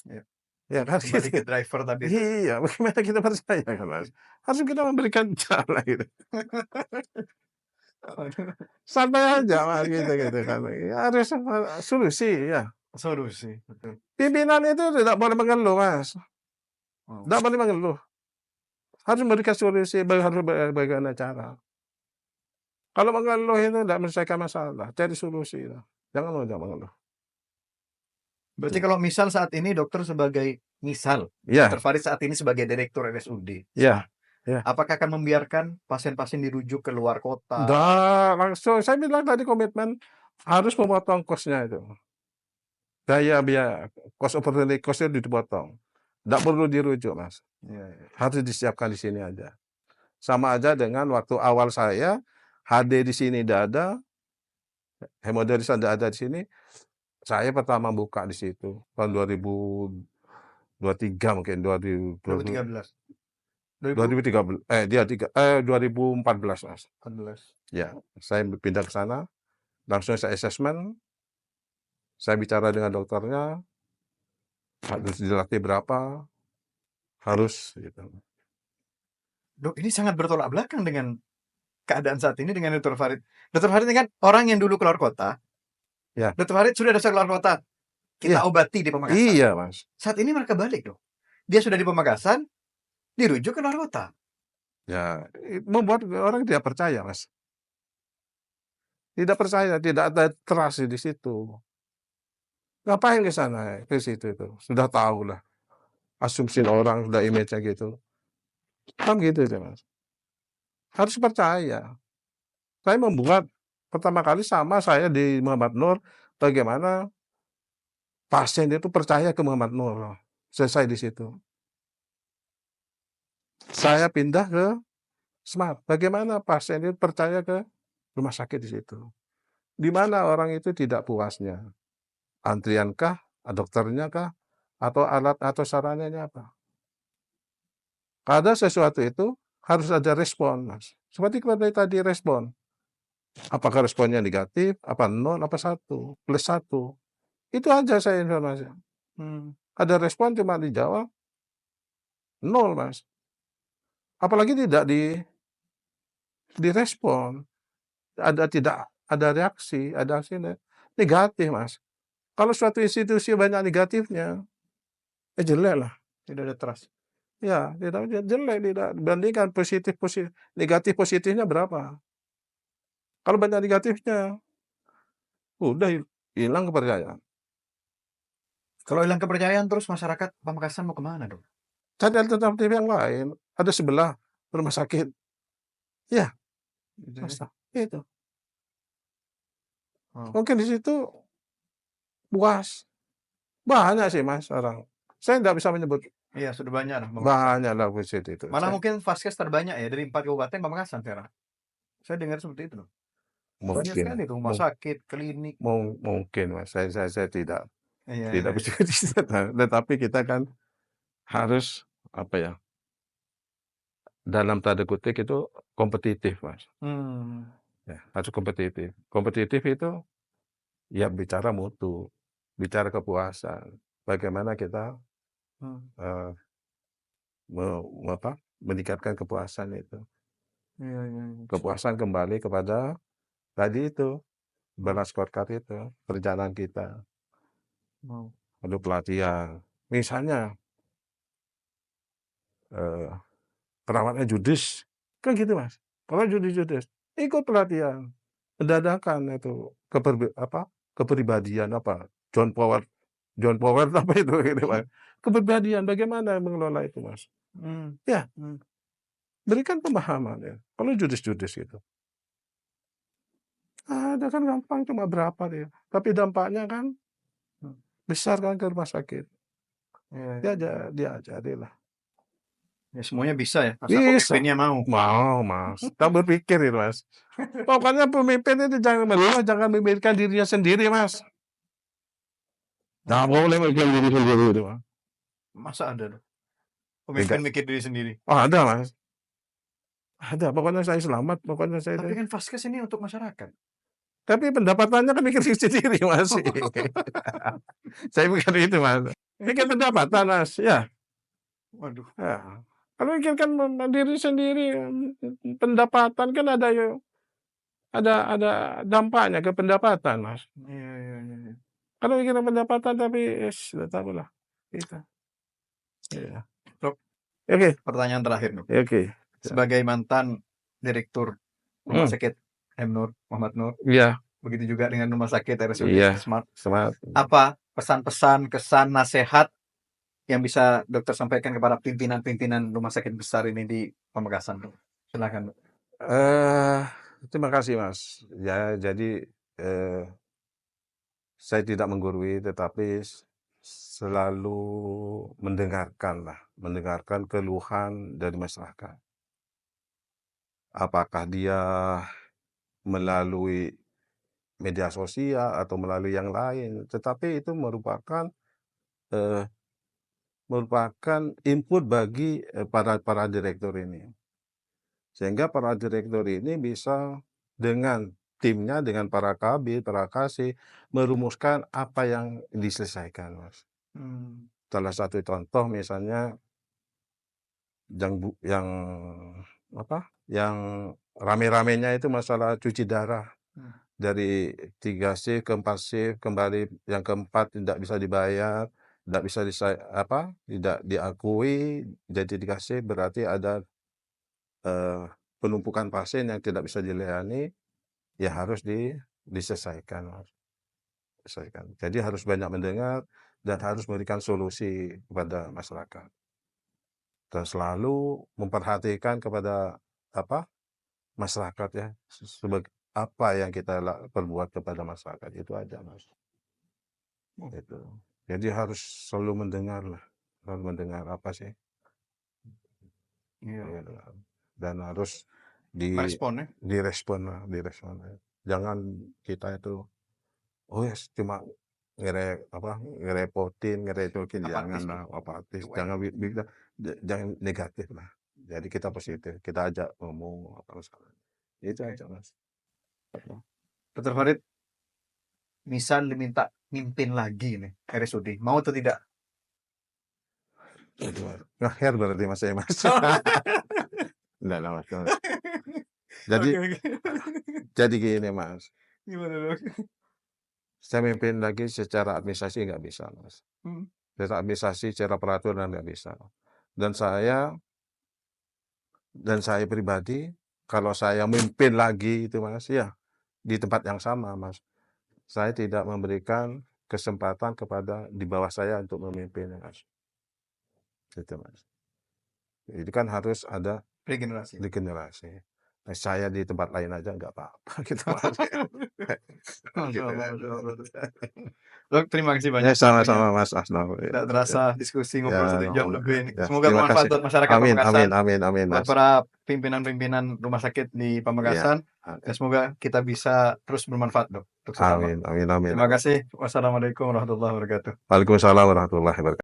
Ya. Ya kan? Kembali ke driver tadi itu. Iya, bagaimana kita percaya kan, Mas? Harus kita memberikan jalan gitu. Santai aja, Mas, gitu kan. Ya, harus solusi ya. Solusi, betul. Pimpinan itu tidak boleh mengeluh, Mas. Tidak boleh mengeluh. Harus memberikan solusi, harus bagaimana cara. Kalau mengeluh itu tidak menyelesaikan masalah, cari solusi. Jangan mengeluh. Berarti kalau misal saat ini dokter sebagai Ya. Dr. Farid saat ini sebagai direktur RSUD, Ya. apakah akan membiarkan pasien-pasien dirujuk ke luar kota? Langsung saya bilang tadi komitmen harus memotong kosnya itu. Biaya cost opportunity cost-nya dipotong. Nggak perlu dirujuk, Mas. Harus disiapkan di sini aja. Sama aja dengan waktu awal saya, HD di sini nggak ada, hemodialisis nggak ada di sini, saya pertama buka di situ tahun 2023 mungkin 2013. 2014 Mas. 14. Ya, saya pindah ke sana, langsung saya assessment, saya bicara dengan dokternya, harus dilatih berapa, harus gitu. Dok, ini sangat bertolak belakang dengan keadaan saat ini dengan Dr. Farid. Dr. Farid ini kan orang yang dulu keluar kota. Ya. Dr. Farid sudah dasar keluar kota. Kita obati di Pamekasan. Iya, Mas. Saat ini mereka balik, Dok. Dia sudah di Pamekasan, dirujuk ke luar kota. Ya, membuat orang tidak percaya, Mas. Tidak percaya, tidak ada trust di situ. Ngapain ke sana, ke situ itu? Sudah tahu lah. Asumsi orang, sudah image-nya gitu. Kan gitu sih, Mas. Harus percaya. Saya membuat pertama kali sama saya di Muhammad Nur, bagaimana pasien itu percaya ke Muhammad Nur. Selesai di situ. Saya pindah ke Smart. Bagaimana pasien itu percaya ke rumah sakit di situ. Di mana orang itu tidak puasnya. Antriankah, dokternya kah, atau alat atau sarananya apa. Ada sesuatu itu harus ada respon, Mas. Seperti kalau tadi respon. Apakah responnya negatif, apa 0, apa 1, plus 1. Itu aja saya informasi. Ada respon cuma dijawab 0, Mas. Apalagi tidak direspon. Tidak ada reaksi, ada aksi negatif, Mas. Kalau suatu institusi banyak negatifnya, jelek lah. Tidak ada trust. Ya, jelek, tidak bandingkan negatif positifnya berapa. Kalau banyak negatifnya, udah hilang kepercayaan. Kalau hilang kepercayaan terus masyarakat Pamekasan mau kemana, Dok? Cari alternatif yang lain. Ada sebelah rumah sakit. Ya, itu. Mungkin di situ puas. Banyak sih, Mas, orang. Saya nggak bisa menyebut. Iya, sudah banyak lah. Banyak lah visit itu. Malah mungkin vaskes terbanyak ya dari 4 kabupaten Pamekasan, saya dengar seperti itu loh. Banyak sekali tuh rumah sakit, klinik. Mungkin, Mas. Saya tidak Iya. bisa di sana. Tetapi kita kan harus apa ya? Dalam tanda kutip itu kompetitif, Mas. Ya, harus kompetitif. Kompetitif itu ya bicara mutu, bicara kepuasan. Bagaimana kita meningkatkan kepuasan itu. Kepuasan kembali kepada tadi itu, balance scorecard itu, perjalanan kita. Ada pelatihan. Misalnya, perawatnya judes. Kan gitu, Mas. Kalau judes, ikut pelatihan. Mendadakan itu, kepribadian apa, John Powell apa itu, gitu, Mas. Kepribadian, bagaimana mengelola itu, Mas. Ya, berikan pemahaman ya. Kalau judes gitu. Ada kan gampang cuma berapa dia. Tapi dampaknya kan besar kan ke rumah sakit. Ya, diajarilah. Ya semuanya bisa ya. Bisa. Pemimpinnya mau. Mau, Mas. Tak berpikir itu, Mas. Pokoknya pemimpin itu jangan memikirkan dirinya sendiri, Mas. Nggak boleh memikirkan diri sendiri itu, Mas. Masa ada tuh? Pemimpin mikir diri sendiri. Oh, ada, Mas. Ada. Pokoknya saya selamat. Pokoknya saya. Tapi kan vaskes ini untuk masyarakat. Tapi pendapatannya kan mikir sendiri, Mas. Saya mikir itu, Mas. Mikir pendapatan, Mas. Ya. Waduh. Ya. Kalau mikirkan diri sendiri, pendapatan kan ada dampaknya ke pendapatan, Mas. Iya. Kalau mikirkan pendapatan tapi sudah tahu lah. Gitu. Ya. Oke. Pertanyaan terakhir, Dok. Oke. Sebagai mantan direktur Rumah Sakit M. Nur, Muhammad Nur. Iya. Begitu juga dengan Rumah Sakit RSUD Smart. Apa pesan-pesan, kesan, nasihat yang bisa dokter sampaikan kepada pimpinan-pimpinan rumah sakit besar ini di Pamekasan? Silakan, Dok. Terima kasih, Mas. Ya, jadi saya tidak menggurui, tetapi selalu mendengarkan keluhan dari masyarakat. Apakah dia melalui media sosial atau melalui yang lain, tetapi itu merupakan input bagi, para direktur ini. Sehingga para direktur ini bisa dengan timnya, dengan para kabid, para kasih, merumuskan apa yang diselesaikan, Mas. Salah satu contoh misalnya yang yang rame-ramenya itu masalah cuci darah. Dari 3 shift ke 4 shift, kembali yang keempat tidak bisa dibayar, tidak bisa tidak diakui, jadi dikasih berarti ada penumpukan pasien yang tidak bisa dilayani, ya harus diselesaikan, Mas. Selesaikan. Jadi harus banyak mendengar dan harus memberikan solusi kepada masyarakat. Dan selalu memperhatikan kepada masyarakat ya, sebagai apa yang kita perbuat kepada masyarakat, itu aja, Mas. Itu. Jadi harus selalu mendengar apa sih. Iya. Dan harus Merespon ya? direspon. Jangan kita itu, oh ya cuma ngerepotin, ngerecokin, janganlah apatis, jangan negatif lah. Jadi kita positif, kita ajak ngomong apa masalah. Itu aja, Mas. Dr. Farid, misal diminta mimpin lagi nih RSUD, mau atau tidak? Ngaher berarti Mas ya, Mas. Enggak lah, Mas. Jadi gini, Mas. Gimana dong? Saya mimpin lagi secara administrasi nggak bisa, Mas. Secara administrasi, secara peraturan nggak bisa. Dan saya pribadi, kalau saya mimpin lagi itu, Mas, ya di tempat yang sama, Mas. Saya tidak memberikan kesempatan kepada di bawah saya untuk memimpin, Mas. Gitu, Mas. Itu kan harus ada regenerasi. Nah, saya di tempat lain aja nggak apa-apa gitu, Mas. Dok, terima kasih banyak. Sama-sama, Mas Asnaf. Tidak terasa diskusi ngobrol 1 jam lebih. Ya, Semoga terima bermanfaat kasih. buat masyarakat Amin, Pamekasan, amin, buat Mas. para pimpinan-pimpinan rumah sakit di Pamekasan. Dan semoga kita bisa terus bermanfaat, Dok, untuk sesama. Amin. Terima kasih. Wassalamualaikum warahmatullahi wabarakatuh. Waalaikumsalam warahmatullahi wabarakatuh.